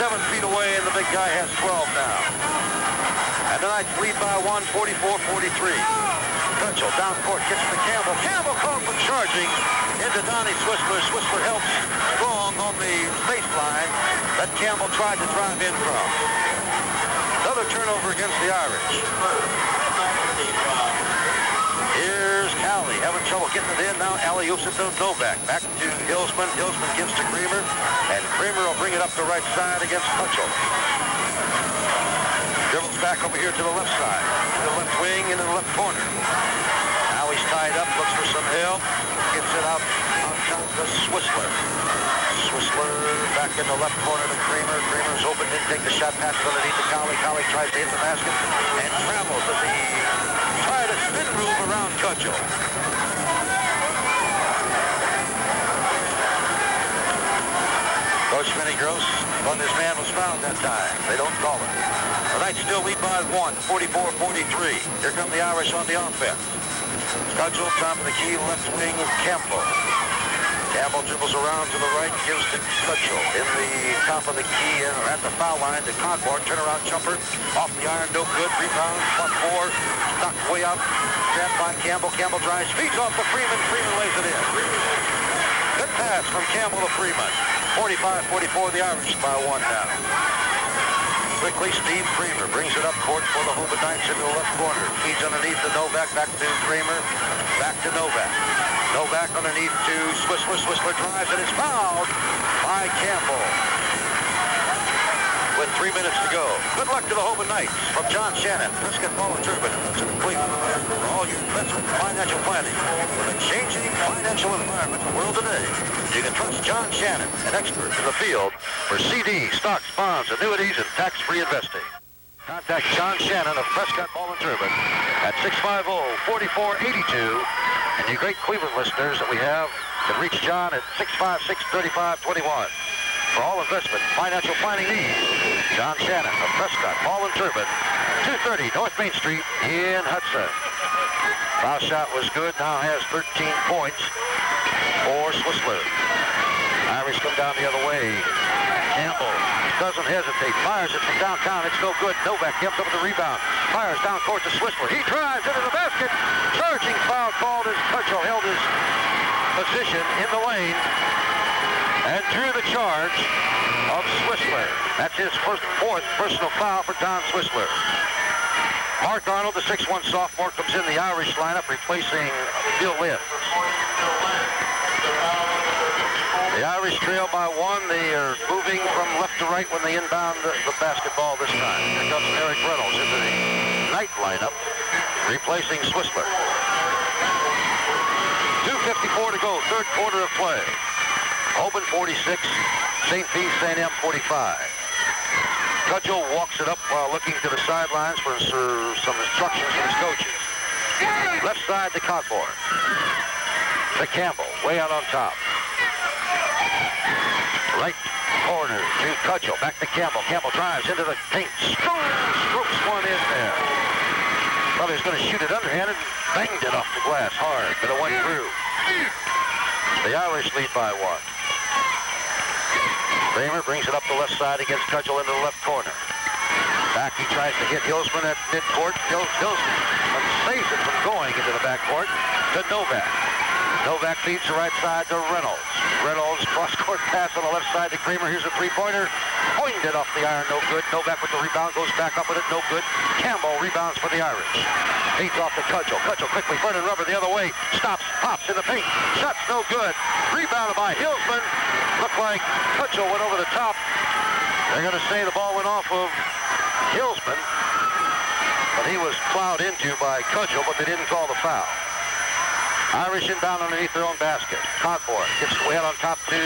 7 feet away, and the big guy has 12 now. And the Knights lead by 1, 44-43. Cudgel down court, gets to Campbell. Campbell called for charging into Donnie Swisler. Swisler helps strong on the baseline that Campbell tried to drive in from. Another turnover against the Irish. Here's Cowley having trouble getting it in. Now alley-oops it to Novak. Back to Hillsman. Hillsman gives to Kramer. And Kramer will bring it up the right side against Cudgel. Dribbles back over here to the left side. To the left wing into the left corner. Now he's tied up. Looks for some help. Gets it out on top to Swisler. Swisler back in the left corner to Kramer. Kramer's open. Didn't take the shot. Passes underneath to Cowley. Cowley tries to hit the basket. And travels as he tried to spin move around Cudgel. Coach Vinny Gross, but his man was found that time. They don't call it. The Knights still lead by 1, 44-43. Here come the Irish on the offense. Cudgel, top of the key, left wing of Campbell. Campbell dribbles around to the right, gives to Cudgel in the top of the key, at the foul line to Conborn. Turnaround jumper, off the iron, no good. Rebound, +4, knocked way out. Grabbed by Campbell. Campbell drives, feeds off to Freeman. Freeman lays it in. Good pass from Campbell to Freeman. 45-44, the Irish by 1 now. Quickly, Steve Kramer brings it up court for the Hoban Knights into the left corner. Feeds underneath to Novak, back to Kramer, back to Novak. Novak underneath to Swisler. Swisler drives and is fouled by Campbell. With 3 minutes to go. Good luck to the Hoban Knights from John Shannon, Prescott Ball and Turbine in Cleveland. For all your investment financial planning for the changing financial environment of the world today, you can trust John Shannon, an expert in the field for CDs, stocks, bonds, annuities, and tax-free investing. Contact John Shannon of Prescott Ball and Turbine at 650-4482. And you great Cleveland listeners that we have can reach John at 656-3521. For all investment financial planning needs, John Shannon of Prescott Ball and Turbine, 230 North Main Street in Hudson. Foul shot was good, now has 13 points for Swisler. Irish come down the other way. Campbell doesn't hesitate, fires it from downtown, it's no good. Novak gives up the rebound, fires down court to Swisler. He drives into the basket. Charging foul called as Cudgel held his position in the lane and drew the charge of Swisler. That's his fourth personal foul for Don Swisler. Mark Arnold, the 6'1 sophomore, comes in the Irish lineup, replacing Bill Lynn. The Irish trail by 1. They are moving from left to right when they inbound the basketball this time. Here comes Eric Reynolds into the Knight lineup, replacing Swisler. 2:54 to go, third quarter of play. Hoban 46, St. Pete St. M 45. Cudgel walks it up while looking to the sidelines for some instructions from his coaches. Left side to Cockborn. To Campbell, way out on top. Right corner to Cudgel. Back to Campbell. Campbell drives into the paint. Scoops one in there. Thought he was going to shoot it underhand and banged it off the glass hard, but it went through. The Irish lead by 1. Kramer brings it up the left side against Cudgel into the left corner. Back, he tries to hit Hilsman at midcourt. Hilsman saves it from going into the backcourt to Novak. Novak feeds the right side to Reynolds. Reynolds cross-court pass on the left side to Kramer. Here's a three-pointer. Pointed it off the iron, no good. Novak with the rebound, goes back up with it, no good. Campbell rebounds for the Irish. Feeds off to Cudgel. Cudgel quickly, Vernon Rubber the other way. Stops, pops in the paint. Shots no good. Rebounded by Hilsman. Looked like Cudgel went over the top. They're going to say the ball went off of Hilsman, but he was plowed into by Cudgel, but they didn't call the foul. Irish inbound underneath their own basket. Cockborn gets way out on top to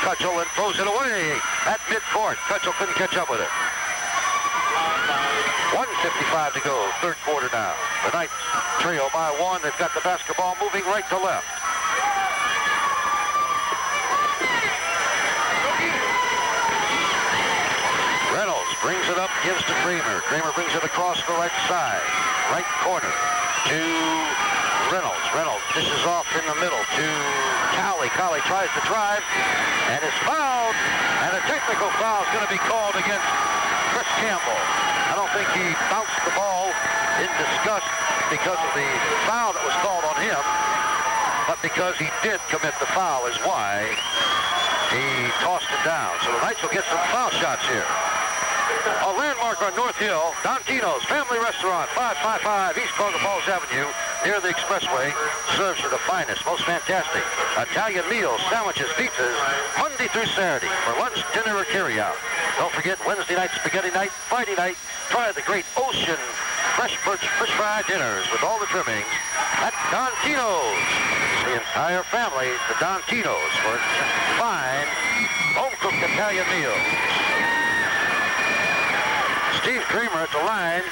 Cudgel and throws it away at midcourt. Cudgel couldn't catch up with it. 1:55 to go, third quarter now. The Knights trail by 1. They've got the basketball moving right to left. Reynolds brings it up, gives to Kramer. Kramer brings it across the right side. Right corner to Reynolds. Reynolds dishes off in the middle to Cowley. Cowley tries to drive and is fouled. And a technical foul is going to be called against Chris Campbell. I don't think he bounced the ball in disgust because of the foul that was called on him, but because he did commit the foul is why he tossed it down. So the Knights will get some foul shots here. A landmark on North Hill, Dontino's Family Restaurant, 555 East Kroger Falls Avenue, near the Expressway, serves you the finest, most fantastic Italian meals, sandwiches, pizzas, Monday through Saturday for lunch, dinner, or carry-out. Don't forget Wednesday night spaghetti night, Friday night, try the great Ocean fresh perch fish fry dinners with all the trimmings at Dontino's. The entire family to Dontino's for fine home-cooked Italian meals. Steve Kramer at the line.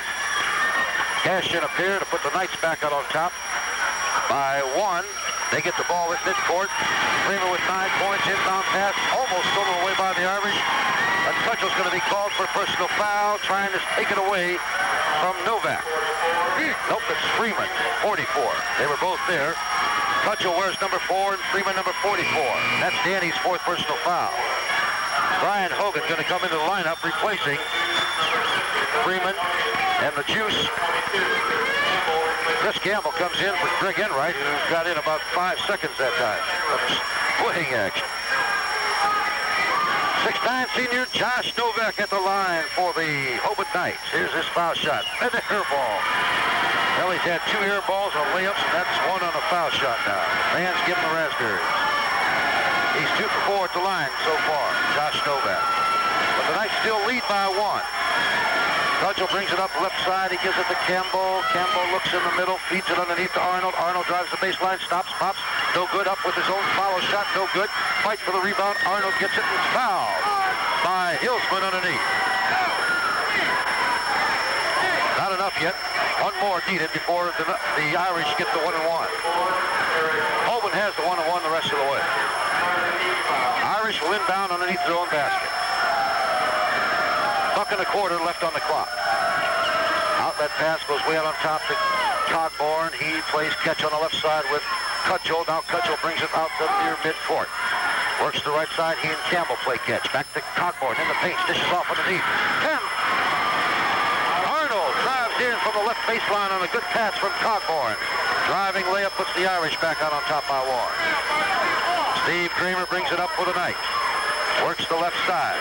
Cash in a pair to put the Knights back out on top by 1. They get the ball at midcourt. Kramer with 9 points. Inbound pass almost stolen away by the Irish. And Cudgel's going to be called for a personal foul, trying to take it away from Novak. Nope, it's Freeman, 44. They were both there. Cudgel wears number 4 and Freeman number 44. That's Danny's 4th personal foul. Brian Hogan going to come into the lineup, replacing Freeman and the Juice. Chris Campbell comes in for Greg Enright, who got in about 5 seconds that time of splitting action. 6'9" senior Josh Novak at the line for the Hoban Knights. Here's his foul shot. And the air ball. Well, he's had 2 air balls on layups, and that's 1 on a foul shot now. Fans give him the raspberries. He's 2 for 4 at the line so far, Josh Novak. But the Knights still lead by 1. Cudgel brings it up left side. He gives it to Campbell. Campbell looks in the middle, feeds it underneath to Arnold. Arnold drives the baseline, stops, pops. No good. Up with his own follow shot. No good. Fight for the rebound. Arnold gets it and it's fouled by Hilsman underneath. Not enough yet. 1 more needed before the Irish get the 1-1. Hoban has the 1-1 the rest of the way. Irish will inbound underneath their own basket. Buck and a quarter left on the clock. Outlet pass goes way out on top to Cockborn. He plays catch on the left side with Cudgel. Now Cudgel brings it out to near midcourt. Works the right side. He and Campbell play catch. Back to Cockborn in the paint. Dishes off underneath. Arnold drives in from the left baseline on a good pass from Cockborn. Driving layup puts the Irish back out on top by 1. Steve Kramer brings it up for the Knights. Works the left side.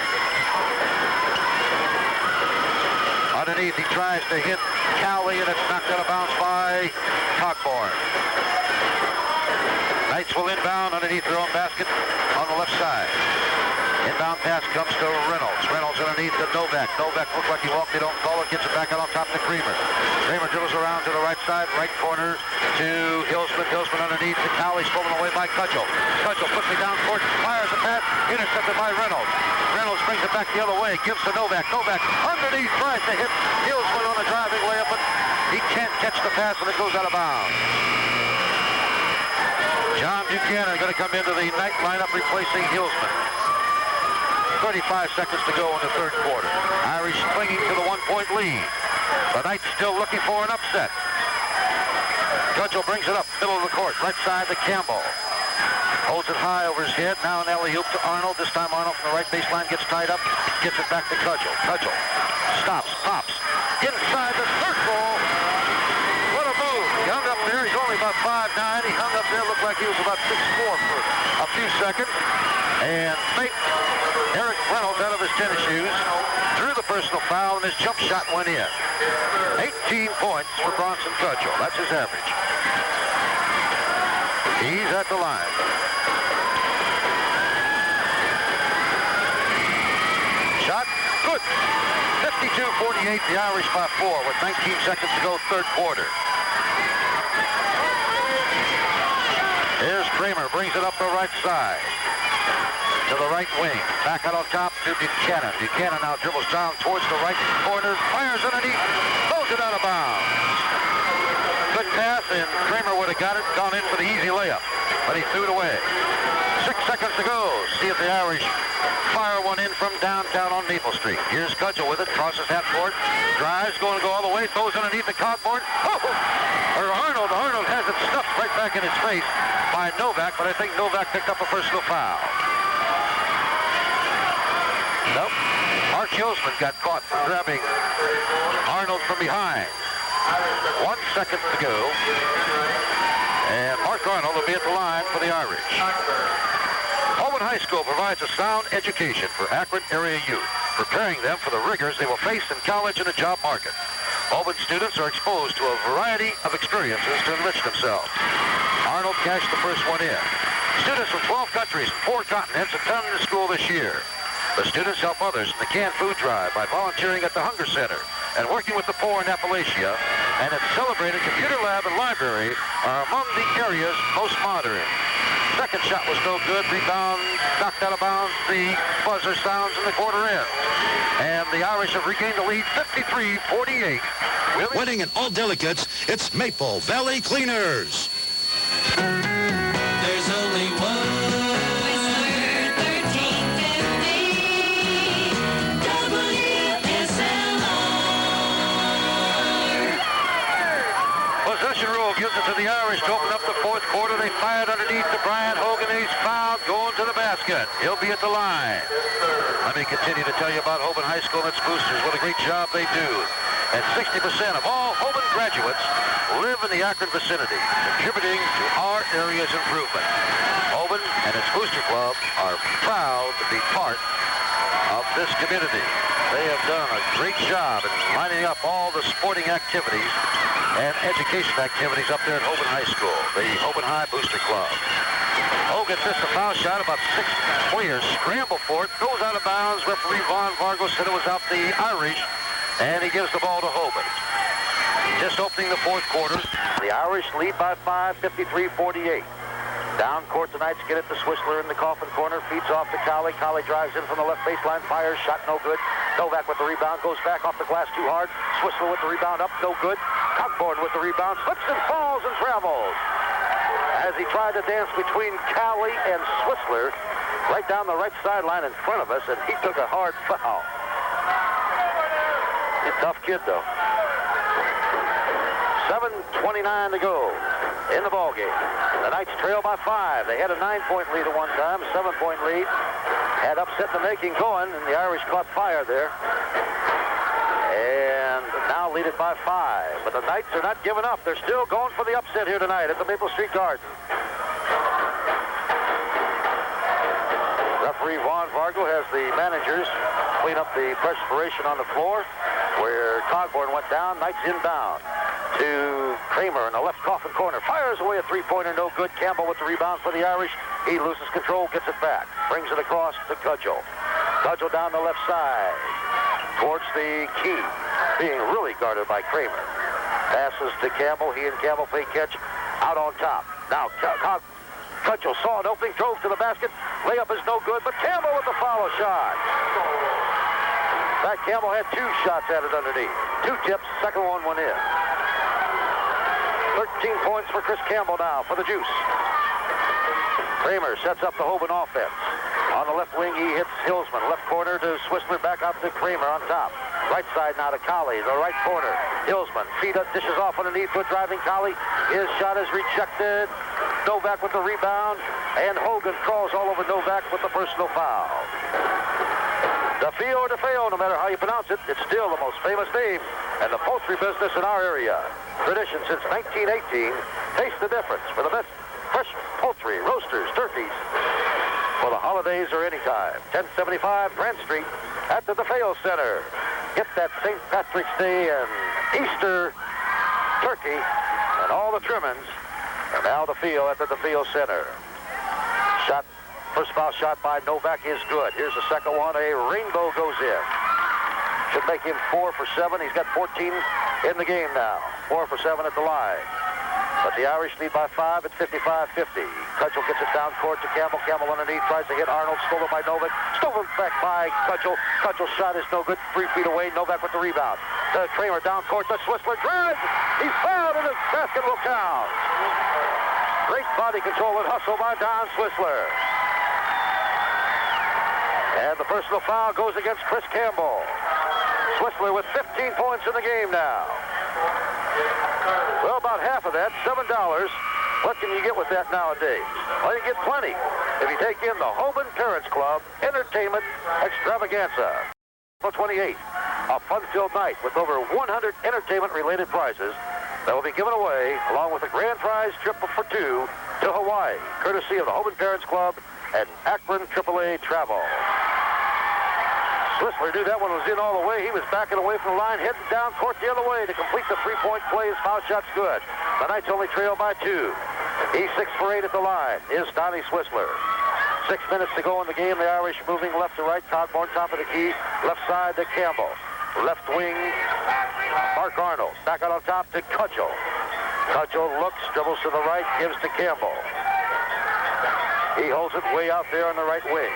Underneath, he tries to hit Cowley, and it's knocked out of bounds by Cockborn. Knights will inbound underneath their own basket on the left side. Inbound pass comes to Reynolds. Reynolds underneath to Novak. Novak looked like he walked. They don't call it. Gets it back out on top to Creamer. Creamer dribbles around to the right side, right corner to Hillsman. Hillsman underneath to Cowley, stolen away by Cudgel. Cudgel quickly down court, fires a pass, intercepted by Reynolds. Reynolds brings it back the other way, gives to Novak. Novak underneath tries to hit Hillsman on a driving layup, but he can't catch the pass and it goes out of bounds. John Buchanan going to come into the night lineup replacing Hillsman. 35 seconds to go in the third quarter. Irish clinging to the one-point lead. The Knights still looking for an upset. Cudgel brings it up, middle of the court, right side to Campbell. Holds it high over his head. Now an alley-oop to Arnold. This time Arnold from the right baseline gets tied up. Gets it back to Cudgel. Cudgel stops, pops. Inside the circle. What a move. He hung up there. He's only about 5'9". He hung up there. Looked like he was about 6'4" for a few seconds. And faked Eric Reynolds out of his tennis shoes. Drew the personal foul, and his jump shot went in. 18 points for Bronson Cudgel. That's his average. He's at the line. Shot, good. 52-48, the Irish by 4 with 19 seconds to go, third quarter. Here's Kramer, brings it up the right side. To the right wing. Back out on top to Buchanan. Buchanan now dribbles down towards the right corner. Fires underneath. Throws it out of bounds. Good pass, and Kramer would have got it, gone in for the easy layup. But he threw it away. 6 seconds to go. See if the Irish fire one in from downtown on Maple Street. Here's Cudgel with it. Crosses half court. Drives, going to go all the way. Throws underneath the cogboard. Oh! Or Arnold. Arnold has it stuffed right back in his face by Novak, but I think Novak picked up a personal foul. Nope. Mark Hillsman got caught grabbing Arnold from behind. 1 second to go. And Mark Arnold will be at the line for the Irish. Hoban High School provides a sound education for Akron area youth, preparing them for the rigors they will face in college and the job market. Hoban students are exposed to a variety of experiences to enrich themselves. Arnold cashed the first one in. Students from 12 countries and 4 continents attend the school this year. The students help others in the canned food drive by volunteering at the Hunger Center and working with the poor in Appalachia, and its celebrated computer lab and library are among the area's most modern. Second shot was no good. Rebound knocked out of bounds. The buzzer sounds in the quarter end. And the Irish have regained the lead 53-48. Winning in all delegates, it's Maple Valley Cleaners. There's only one. Possession rule gives it to the Irish to open up the fourth quarter. They fired underneath to Brian Hogan. He's fouled, going to the basket. He'll be at the line. Let me continue to tell you about Hoban High School and its boosters. What a great job they do. And 60% of all Hoban graduates live in the Akron vicinity, contributing to our area's improvement. Hoban and its booster club are proud to be part of this community. They have done a great job in lining up all the sporting activities and education activities up there at Hoban High School, the Hoban High Booster Club. Hogan missed a foul shot. About 6 players scramble for it. Goes out of bounds. Referee Vaughn Vargo said it was out the Irish, and he gives the ball to Hoban. Just opening the fourth quarter. The Irish lead by 5, 53-48. Down court tonight to get it to Swissler in the coffin corner. Feeds off to Cowley. Cowley drives in from the left baseline. Fires. Shot no good. Novak with the rebound. Goes back off the glass too hard. Swissler with the rebound up. No good. Cogboard with the rebound. Slips and falls and travels. As he tried to dance between Cowley and Swissler right down the right sideline in front of us, and he took a hard foul. He's a tough kid, though. 7:29 to go in the ballgame. The Knights trail by 5. They had a 9-point lead at one time, 7-point lead. Had upset the making going, and the Irish caught fire there. And now lead it by 5. But the Knights are not giving up. They're still going for the upset here tonight at the Maple Street Garden. Referee Vaughn Vargo has the managers clean up the perspiration on the floor where Cogborn went down. Knights inbound to Kramer in the left coffin corner. Fires away a three-pointer, no good. Campbell with the rebound for the Irish. He loses control, gets it back. Brings it across to Cudgel. Cudgel down the left side towards the key. Being really guarded by Kramer. Passes to Campbell. He and Campbell play catch out on top. Now Cudgel saw an opening, drove to the basket. Layup is no good, but Campbell with the follow shot. In fact, Campbell had 2 shots at it underneath. 2 tips, second one went in. 13 points for Chris Campbell now for the Juice. Kramer sets up the Hoban offense. On the left wing, he hits Hillsman. Left corner to Swissler, back out to Kramer on top. Right side now to Colley, the right corner. Hillsman, feet up, dishes off underneath to a driving Colley. His shot is rejected. Novak with the rebound, and Hogan crawls all over Novak with the personal foul. DeFeo or DeFeo, no matter how you pronounce it, it's still the most famous name in the poultry business in our area. Tradition since 1918. Taste the difference for the best fresh poultry, roasters, turkeys, for the holidays or anytime. 1075 Grant Street at the DeFeo Center. Get that St. Patrick's Day and Easter turkey and all the trimmings. And now DeFeo at the DeFeo Center. Shot, first foul shot by Novak is good. Here's the second one. A rainbow goes in. Should make him 4 for 7. He's got 14 in the game now. 4 for 7 at the line. But the Irish lead by 5 at 55-50. Cudgel gets it down court to Campbell. Campbell underneath, tries to hit Arnold. Stolen by Novak. Stolen back by Cudgel. Cudgel's shot is no good. 3 feet away. Novak with the rebound. Kramer down court to Swissler. Drives. He's fouled and his basket will count. Great body control and hustle by Don Swissler. And the personal foul goes against Chris Campbell. Swissler with 15 points in the game now. Well, about half of that, $7. What can you get with that nowadays? Well, you get plenty if you take in the Hoban Parents Club Entertainment Extravaganza. April 28th, a fun-filled night with over 100 entertainment-related prizes that will be given away, along with a grand prize trip for 2 to Hawaii, courtesy of the Hoban Parents Club and Akron AAA Travel. Swissler knew that one was in all the way. He was backing away from the line, heading down court the other way to complete the 3-point play. His foul shot's good. The Knights only trail by 2. He's 6 for 8 at the line, is Donnie Swissler. 6 minutes to go in the game. The Irish moving left to right. Cogborn top of the key. Left side to Campbell. Left wing, Mark Arnold. Back out on top to Cudgel. Cudgel looks, dribbles to the right, gives to Campbell. He holds it way out there on the right wing.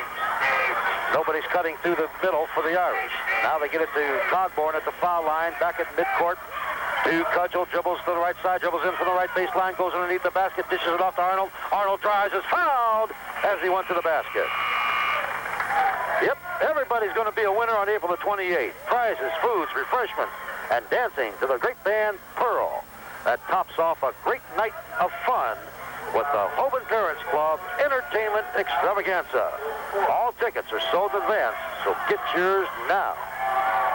Nobody's cutting through the middle for the Irish. Now they get it to Cogborn at the foul line, back at midcourt to Cudgel, dribbles to the right side, dribbles in from the right baseline, goes underneath the basket, dishes it off to Arnold. Arnold drives, is fouled as he went to the basket. Yep, everybody's going to be a winner on April the 28th. Prizes, foods, refreshments, and dancing to the great band Pearl. That tops off a great night of fun with the Hoban Parents Club Entertainment Extravaganza. All tickets are sold in advance, so get yours now.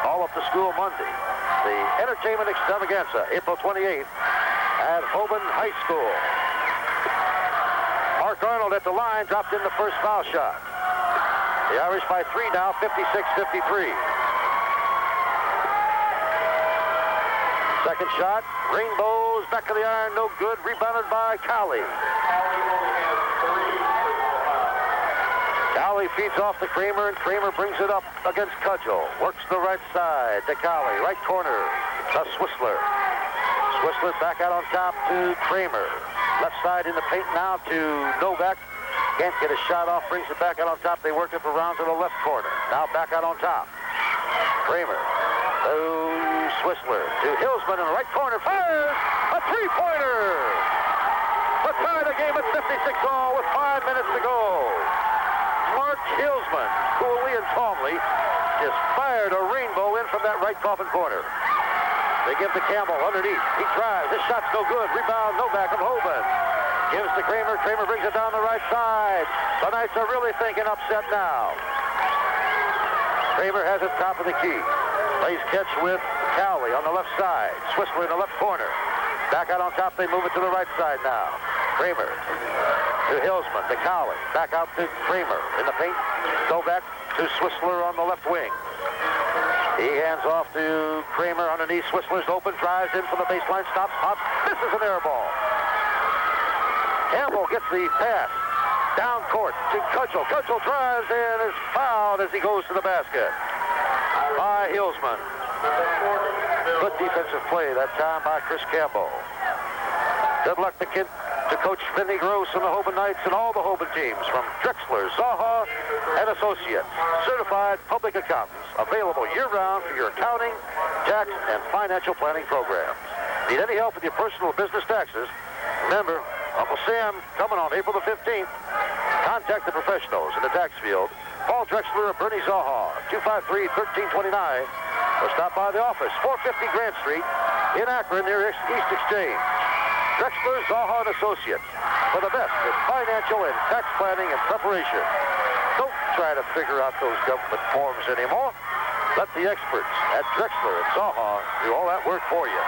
All up to school Monday. The Entertainment Extravaganza, April 28th at Hoban High School. Mark Arnold at the line, dropped in the first foul shot. The Irish by 3 now, 56-53. Second shot, Rainbows, back of the iron, no good. Rebounded by Colley. Colley feeds off to Kramer, and Kramer brings it up against Cudgel. Works the right side to Colley. Right corner to Swissler. Swissler back out on top to Kramer. Left side in the paint now to Novak. Can't get a shot off, brings it back out on top. They worked it around to the left corner. Now back out on top. Kramer to Swissler to Hillsman in the right corner. Fires a three-pointer. To tie the game at 56 all with 5 minutes to go. Mark Hillsman, coolly and calmly, just fired a rainbow in from that right coffin corner. They give to Campbell underneath. He tries. His shot's no good. Rebound Novak of Hoban. Gives to Kramer. Kramer brings it down the right side. The Knights are really thinking upset now. Kramer has it top of the key. Plays catch with Cowley on the left side. Swissler in the left corner. Back out on top. They move it to the right side now. Kramer to Hillsman to Cowley. Back out to Kramer in the paint. Novak to Swissler on the left wing. He hands off to Kramer underneath. Swissler's open. Drives in from the baseline. Stops. Hops. This is an air ball. Campbell gets the pass Down court to Cudgel. Cudgel drives and is fouled as he goes to the basket by Hillsman. Good defensive play that time by Chris Campbell. Good luck to Coach Vinny Gross and the Hoban Knights and all the Hoban teams from Drexler, Zaha, and Associates. Certified public accountants available year-round for your accounting, tax, and financial planning programs. Need any help with your personal or business taxes? Remember, Uncle Sam coming on April the 15th. Contact the professionals in the tax field. Paul Drexler or Bernie Zaha, 253-1329, or stop by the office, 450 Grant Street in Akron near East Exchange. Drexler, Zaha, and Associates for the best in financial and tax planning and preparation. Don't try to figure out those government forms anymore. Let the experts at Drexler and Zaha do all that work for you.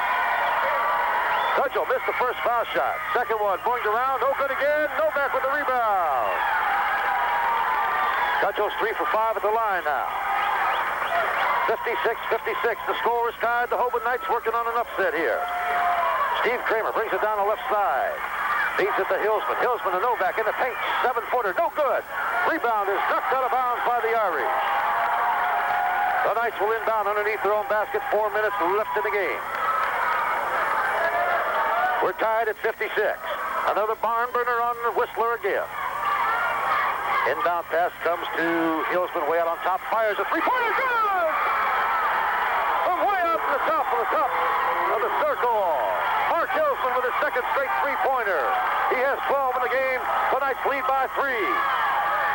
Cudgel missed the first foul shot. Second one, boinged around, no good again. Novak with the rebound. Cudgel's 3 for 5 at the line now. 56-56. The score is tied. The Hoban Knights working on an upset here. Steve Kramer brings it down the left side. Feeds it to Hillsman. Hillsman to Novak in the paint. 7-footer, no good. Rebound is knocked out of bounds by the Irish. The Knights will inbound underneath their own basket. 4 minutes left in the game. We're tied at 56. Another barn burner on Whistler again. Inbound pass comes to Hillsman way out on top. Fires a three-pointer. Good! From way out to the top of the circle. Mark Hillsman with his second straight three-pointer. He has 12 in the game. The Knights lead by 3.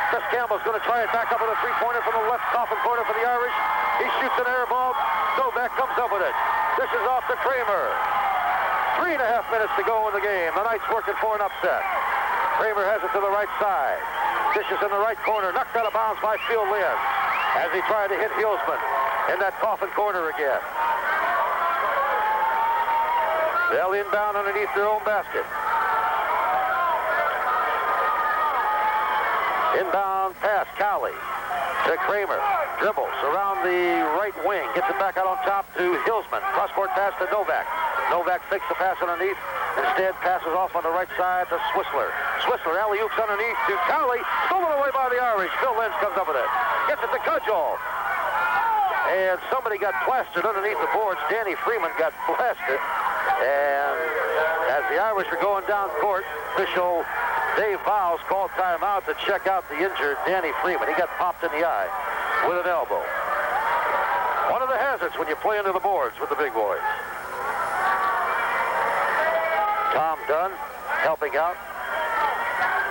Chris Campbell's going to try it back up with a three-pointer from the left coffin corner for the Irish. He shoots an air ball. Novak comes up with it. This is off to Kramer. 3.5 minutes to go in the game. The Knights working for an upset. Kramer has it to the right side. Dishes in the right corner. Knocked out of bounds by Phil Lynn as he tried to hit Hillsman in that coffin corner again. They'll inbound underneath their own basket. Inbound pass, Cowley to Kramer. Dribbles around the right wing. Gets it back out on top to Hillsman. Cross-court pass to Novak. Novak fakes the pass underneath. Instead, passes off on the right side to Swissler. Swissler alley-oops underneath to Cowley. Stolen away by the Irish. Phil Lynch comes up with it. Gets it to Cudgel. And somebody got plastered underneath the boards. Danny Freeman got blasted. And as the Irish are going down court, official Dave Vowles called timeout to check out the injured Danny Freeman. He got popped in the eye with an elbow. One of the hazards when you play into the boards with the big boys. Tom Dunn helping out.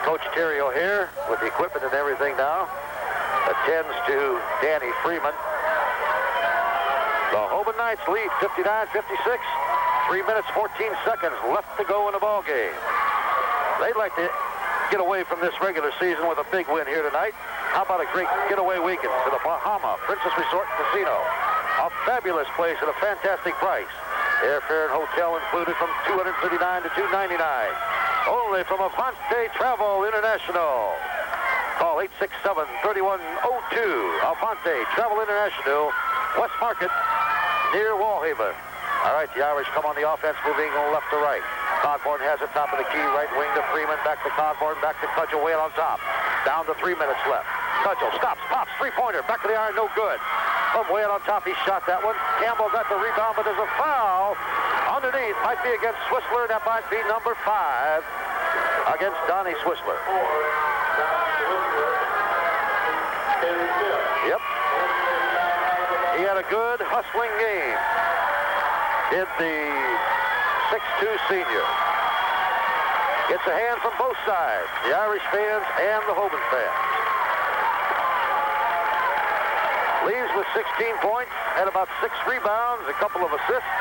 Coach Terry O'Hare with the equipment and everything now attends to Danny Freeman. The Hoban Knights lead 59-56. 3 minutes, 14 seconds left to go in the ball game. They'd like to get away from this regular season with a big win here tonight. How about a great getaway weekend to the Bahama Princess Resort and Casino? A fabulous place at a fantastic price. Airfare and hotel included from $239 to $299. Only from Avante Travel International. Call 867-3102. Avante Travel International, West Market, near Wallhaven. All right, the Irish come on the offense, moving left to right. Cogborn has it, top of the key, right wing to Freeman, back to Cogborn, back to Cudgel, way on top. Down to 3 minutes left. Cudgel stops, pops, three-pointer, back to the iron, no good. From way out on top, he shot that one. Campbell got the rebound, but there's a foul underneath. Might be against Swissler. That might be number 5 against Donnie Swissler. Yep. He had a good hustling game. Did the 6'2 senior. Gets a hand from both sides, the Irish fans and the Hoban fans. Leaves with 16 points, had about 6 rebounds, a couple of assists,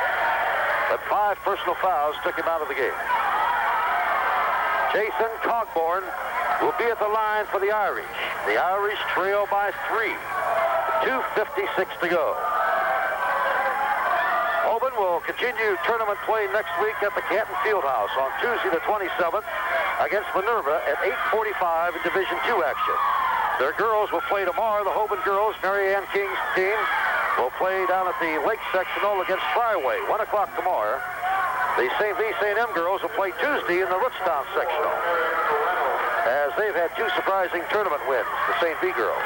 but 5 personal fouls took him out of the game. Jason Cogborn will be at the line for the Irish. The Irish trail by 3. 2:56 to go. Hoban will continue tournament play next week at the Canton Fieldhouse on Tuesday the 27th against Minerva at 8:45 in Division II action. Their girls will play tomorrow. The Hoban girls, Mary Ann King's team, will play down at the Lake Sectional against Flyway, 1 o'clock tomorrow. The St. V. St. M girls will play Tuesday in the Rootstown Sectional. as they've had two surprising tournament wins, the St. B girls.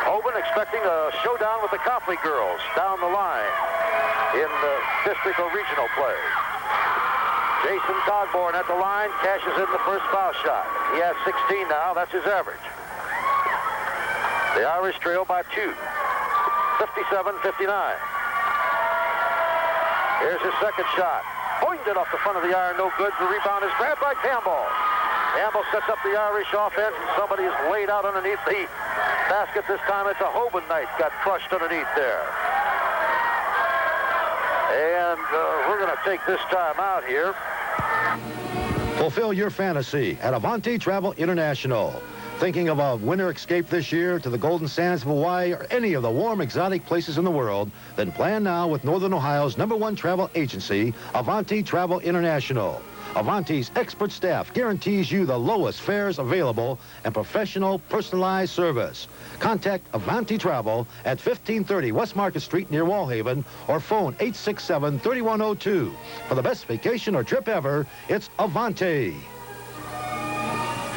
Hoban expecting a showdown with the Copley girls down the line in the district or regional play. Jason Cogborn at the line, cashes in the first foul shot. He has 16 now. That's his average. The Irish trail by 2, 57-59. Here's his second shot. Pointed off the front of the iron, no good. The rebound is grabbed by Campbell. Campbell sets up the Irish offense, and somebody is laid out underneath the basket. This time it's a Hoban Knight got crushed underneath there. And we're going to take this time out here. Fulfill your fantasy at Avanti Travel International. Thinking of a winter escape this year to the Golden Sands of Hawaii or any of the warm, exotic places in the world? Then plan now with Northern Ohio's #1 travel agency, Avanti Travel International. Avanti's expert staff guarantees you the lowest fares available and professional, personalized service. Contact Avanti Travel at 1530 West Market Street near Wallhaven or phone 867-3102. For the best vacation or trip ever, it's Avanti.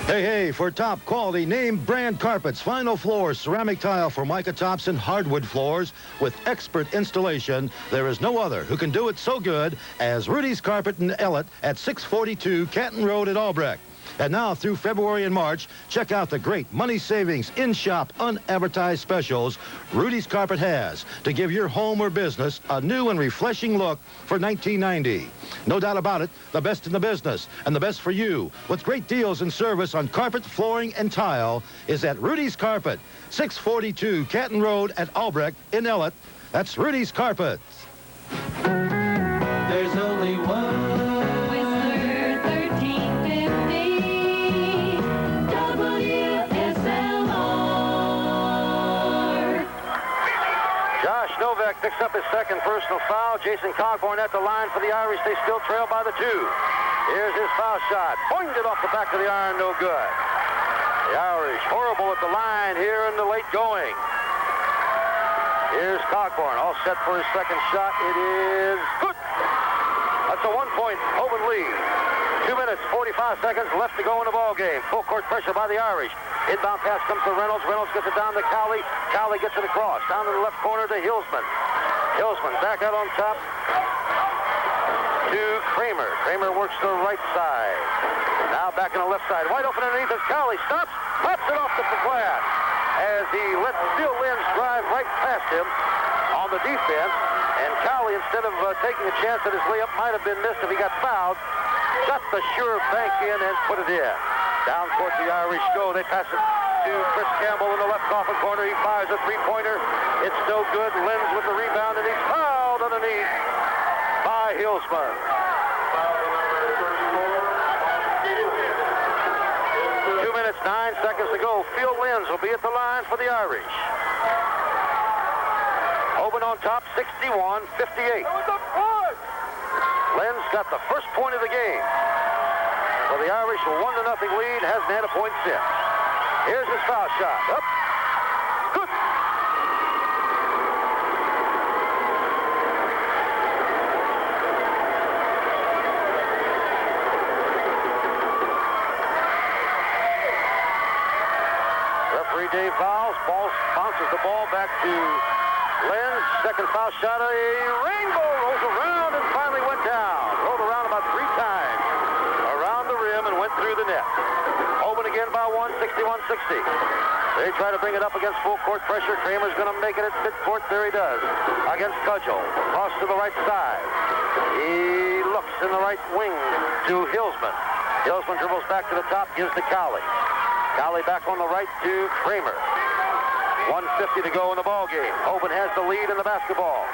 Hey, for top quality name brand carpets, vinyl floors, ceramic tile, formica tops, and hardwood floors with expert installation, there is no other who can do it so good as Rudy's Carpet in Ellett at 642 Canton Road at Albrecht. And now through February and March, check out the great money savings in-shop unadvertised specials Rudy's Carpet has to give your home or business a new and refreshing look for $19.90. No doubt about it, the best in the business and the best for you with great deals and service on carpet, flooring, and tile is at Rudy's Carpet, 642 Canton Road at Albrecht in Ellett. That's Rudy's Carpet. There's only one Whistler 1350 WSLR. Josh Novak picks up his second personal foul. Jason Cogborn at the line for the Irish. They still trail by the 2. Here's his foul shot. Pointed off the back of the iron, no good. The Irish horrible at the line here in the late going. Here's Cogborn, all set for his second shot. It is good. That's a 1-point Hoban lead. 2 minutes, 45 seconds left to go in the ball game. Full court pressure by the Irish. Inbound pass comes to Reynolds. Reynolds gets it down to Cowley. Cowley gets it across. Down to the left corner to Hilsman. Hilsman back out on top to Kramer. Kramer works the right side. Now back on the left side. Wide open underneath as Cowley stops. Pops it off the glass as he lets Phil Linz drive right past him on the defense. And Cowley, instead of taking a chance that his layup might have been missed if he got fouled, got the sure bank in and put it in. Down court the Irish go. They pass it to Chris Campbell in the left coffin corner. He fires a three-pointer. It's no good. Linz with the rebound, and he's fouled underneath by Hilsman. 2 minutes, 9 seconds to go. Phil Linz will be at the line for the Irish. Hoban on top, 61-58. Lenz got the first point of the game. Well, the Irish, a 1-0 lead, hasn't had a point since. Here's his foul shot. Up. Good. Referee Dave Fowles bounces the ball back to Lenz. Second foul shot, a rainbow, rolls around and finally went down. Rolled around about 3 times around the rim and went through the net. Hoban again by 1, 61-60. They try to bring it up against full court pressure. Kramer's going to make it at midcourt. There he does. Against Cudgel. Cross to the right side. He looks in the right wing to Hilsman. Hilsman dribbles back to the top, gives to Cowley. Cowley back on the right to Kramer. 1:50 to go in the ball game. Hoban has the lead in the basketball.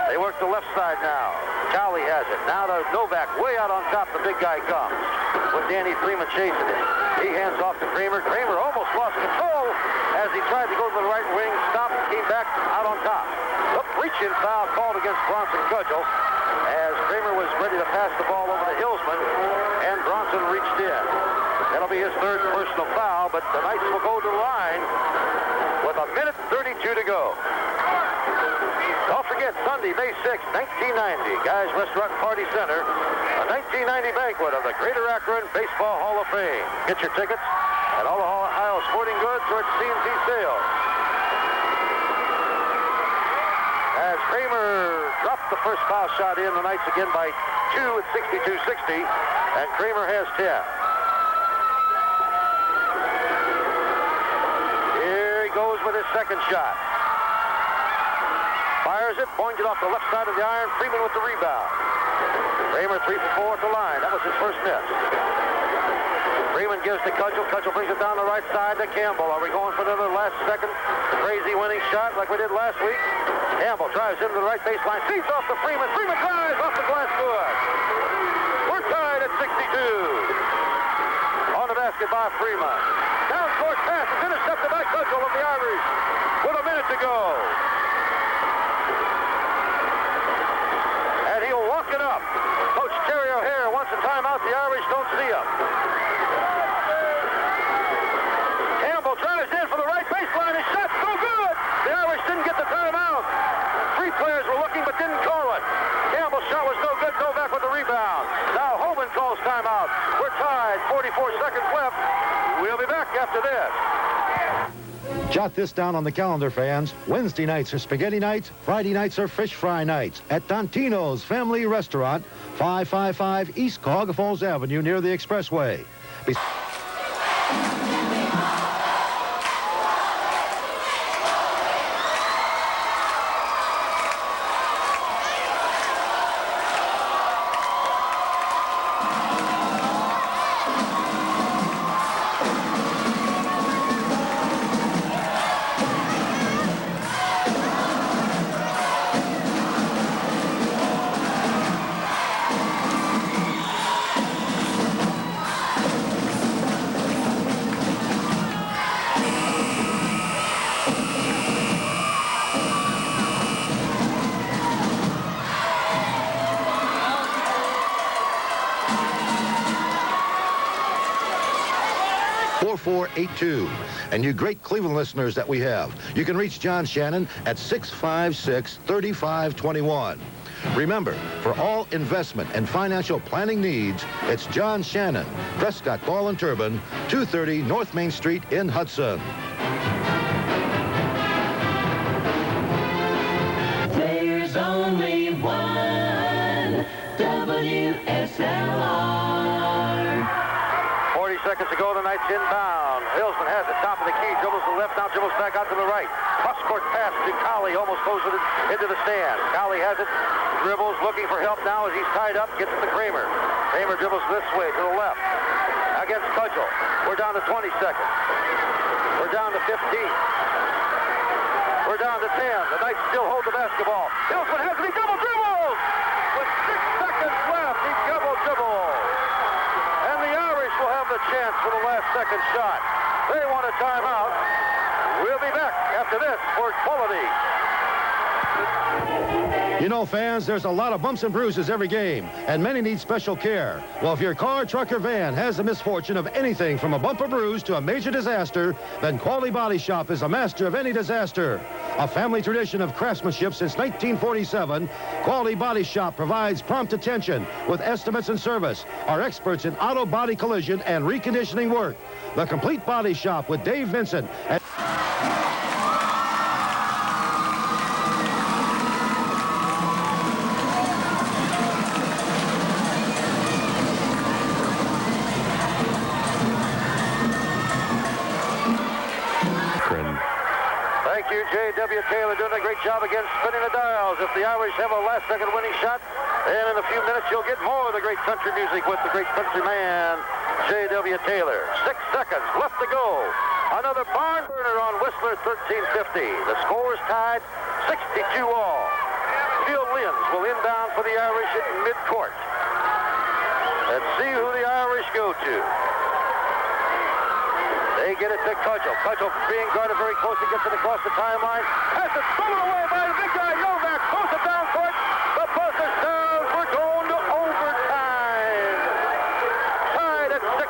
They work the left side now. Cowley has it. Now to Novak, way out on top. The big guy comes with Danny Freeman chasing it. He hands off to Kramer. Kramer almost lost control as he tried to go to the right wing. Stopped, came back out on top. Look, reach-in foul called against Bronson Cudgel as Kramer was ready to pass the ball over to Hilsman, and Bronson reached in. That'll be his third personal foul, but the Knights will go to the line with 1:32 to go. Don't forget, Sunday. Sunday, May 6, 1990, Guy's Restaurant and Party Center, a 1990 banquet of the Greater Akron Baseball Hall of Fame. Get your tickets at all Ohio Sporting Goods or at C&T Sales. As Kramer dropped the first foul shot in, the Knights again by 2 at 62-60, and Kramer has 10. Here he goes with his second shot. Fires it, points it off the left side of the iron. Freeman with the rebound. Kramer 3 for 4 at the line. That was his first miss. Freeman gives to Cudgel. Cudgel brings it down the right side to Campbell. Are we going for another last-second crazy winning shot like we did last week? Campbell drives into the right baseline. Feeds off to Freeman. Freeman drives off the glass good. We're tied at 62. On the basket by Freeman. Down court pass is intercepted by Cudgel of the Irish with a minute to go. And he'll walk it up. Coach Terry O'Hare wants a timeout. The Irish don't see him. Campbell drives in for the right baseline. His shot's so good. The Irish didn't get the timeout. Three players were looking but didn't call it. Campbell's shot was no good. Novak with the rebound. Now Hoban calls timeout. We're tied. 44 seconds left. We'll be back after this. Jot this down on the calendar, fans. Wednesday nights are spaghetti nights. Friday nights are fish fry nights at Dantino's Family Restaurant, 555 East Cuyahoga Falls Avenue near the Expressway. 4482. And you great Cleveland listeners that we have, you can reach John Shannon at 656-3521. Remember, for all investment and financial planning needs, it's John Shannon, Prescott Ball and Turbine, 230 North Main Street in Hudson. There's only one WSLR. 40 seconds to go. The Knights inbound. Hillsman has the top of the key. Dribbles to the left. Now dribbles back out to the right. Cross-court pass to Colley. Almost goes with it into the stand. Colley has it. Dribbles, looking for help now as he's tied up. Gets it to Kramer. Kramer dribbles this way to the left. Against Cudgel. We're down to 20 seconds. We're down to 15. We're down to 10. The Knights still hold the basketball. Hillsman has it. He double dribbles! With 6 seconds left, he double dribbles. And the Irish will have the chance for the last second shot. They want a timeout. We'll be back after this for quality. You know, fans, there's a lot of bumps and bruises every game, and many need special care. Well, if your car, truck, or van has the misfortune of anything from a bump or bruise to a major disaster, then Quality Body Shop is a master of any disaster. A family tradition of craftsmanship since 1947, Quality Body Shop provides prompt attention with estimates and service. Are experts in auto body collision and reconditioning work. The Complete Body Shop with Dave Vincent. Thank you, J.W. Taylor, doing a great job again spinning the dials. If the Irish have a last-second winning shot, and in a few minutes you'll get more of the great country music with the great country man, J.W. Taylor. 6 seconds left to go. Another barn burner on Whistler, 1350. The score is tied 62 all. Phil Lyons will inbound for the Irish at midcourt. Let's see who the Irish go to. They get it to Cudgel. Cudgel being guarded very close. He gets it across the timeline. Has it stolen away by the big guy, Novak. Pulls it down court. The buzz is down. We're going to overtime. Tied at 62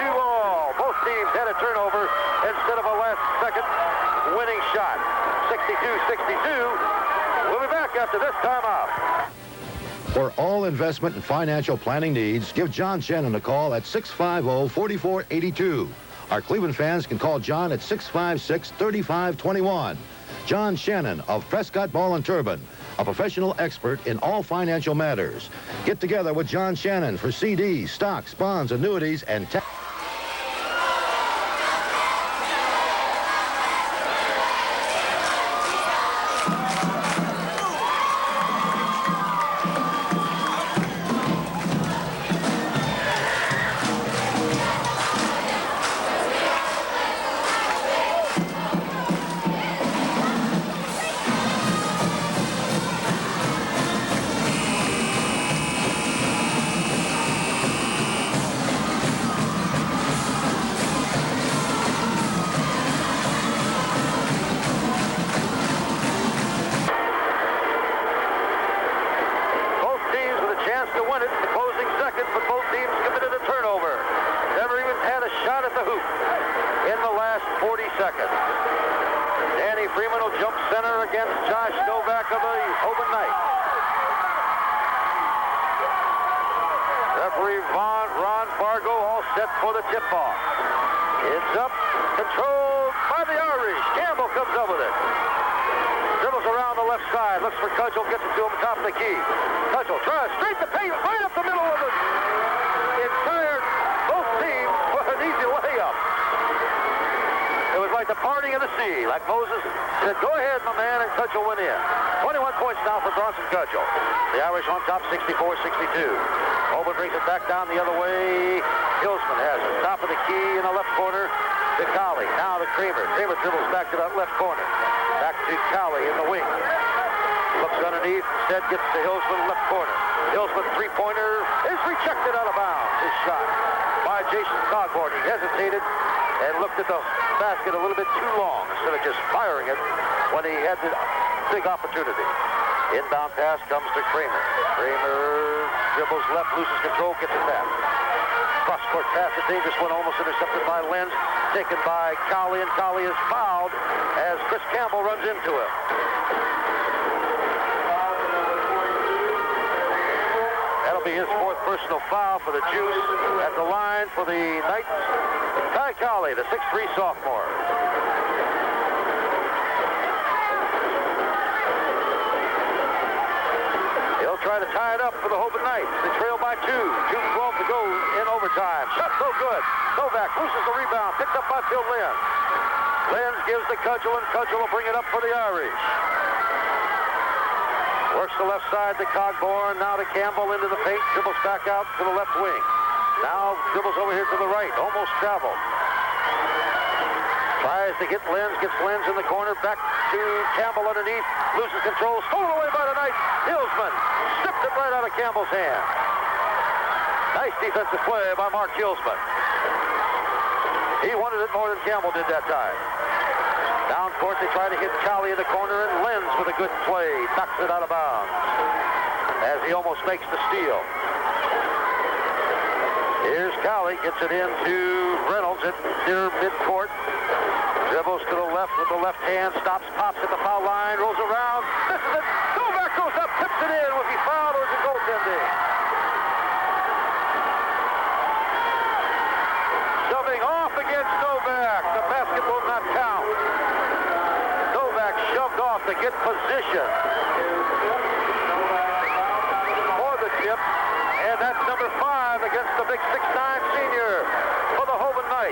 all. Both teams had a turnover instead of a last-second winning shot. 62-62. We'll be back after this timeout. For all investment and financial planning needs, give John Shannon a call at 650-4482. Our Cleveland fans can call John at 656-3521. John Shannon of Prescott Ball and Turbine, a professional expert in all financial matters. Get together with John Shannon for CDs, stocks, bonds, annuities, and tax. For the tip-off. It's up, controlled by the Irish. Campbell comes up with it. Dribbles around the left side, looks for Cudgel, gets it to him top of the key. Cudgel tries straight to paint, right up the middle of it. Entire both teams for an easy layup. It was like the parting of the sea. Like Moses said, go ahead, my man, and Cudgel went in. 21 points now for Bronson Cudgel. The Irish on top, 64-62. Hoban brings it back down the other way. Hilsman has it. Top of the key in the left corner to Colley. Now to Kramer. Kramer dribbles back to that left corner. Back to Colley in the wing. Looks underneath. Instead gets to Hilsman, left corner. Hilsman three-pointer is rejected out of bounds. His shot by Jason Cogborn. He hesitated and looked at the basket a little bit too long instead of just firing it when he had the big opportunity. Inbound pass comes to Kramer. Kramer dribbles left, loses control, gets it back. Cross-court pass, a dangerous one, almost intercepted by Lenz, taken by Colley, and Colley is fouled as Chris Campbell runs into him. That'll be his fourth personal foul for the Juice. At the line for the Knights, Ty Colley, the 6'3" sophomore. Try to tie it up for the Hoban Knights. They trail by 2. June 12 to go in overtime. Shot so good. Novak loses the rebound. Picked up by Phil Lenz. Lenz gives to Cudgel, and Cudgel will bring it up for the Irish. Works the left side to Cogborn. Now to Campbell into the paint. Dribbles back out to the left wing. Now dribbles over here to the right. Almost traveled. Tries to get Lenz. Gets Lenz in the corner. Back to Campbell underneath. Loses control. Stolen away by the Knights. Hilsman stripped it right out of Campbell's hand. Nice defensive play by Mark Hilsman. He wanted it more than Campbell did that time. Down court, they try to hit Colley in the corner, and Lenz with a good play knocks it out of bounds as he almost makes the steal. Here's Colley, gets it into Reynolds at near midcourt. Dribbles to the left with the left hand, stops, pops at the foul line, rolls around. This is it. Novak goes up, tips it in. Was he fouled or is it goaltending? Shoving off against Novak. The basket will not count. Novak shoved off to get position for the tip. And that's number 5 against the big 6'9" senior.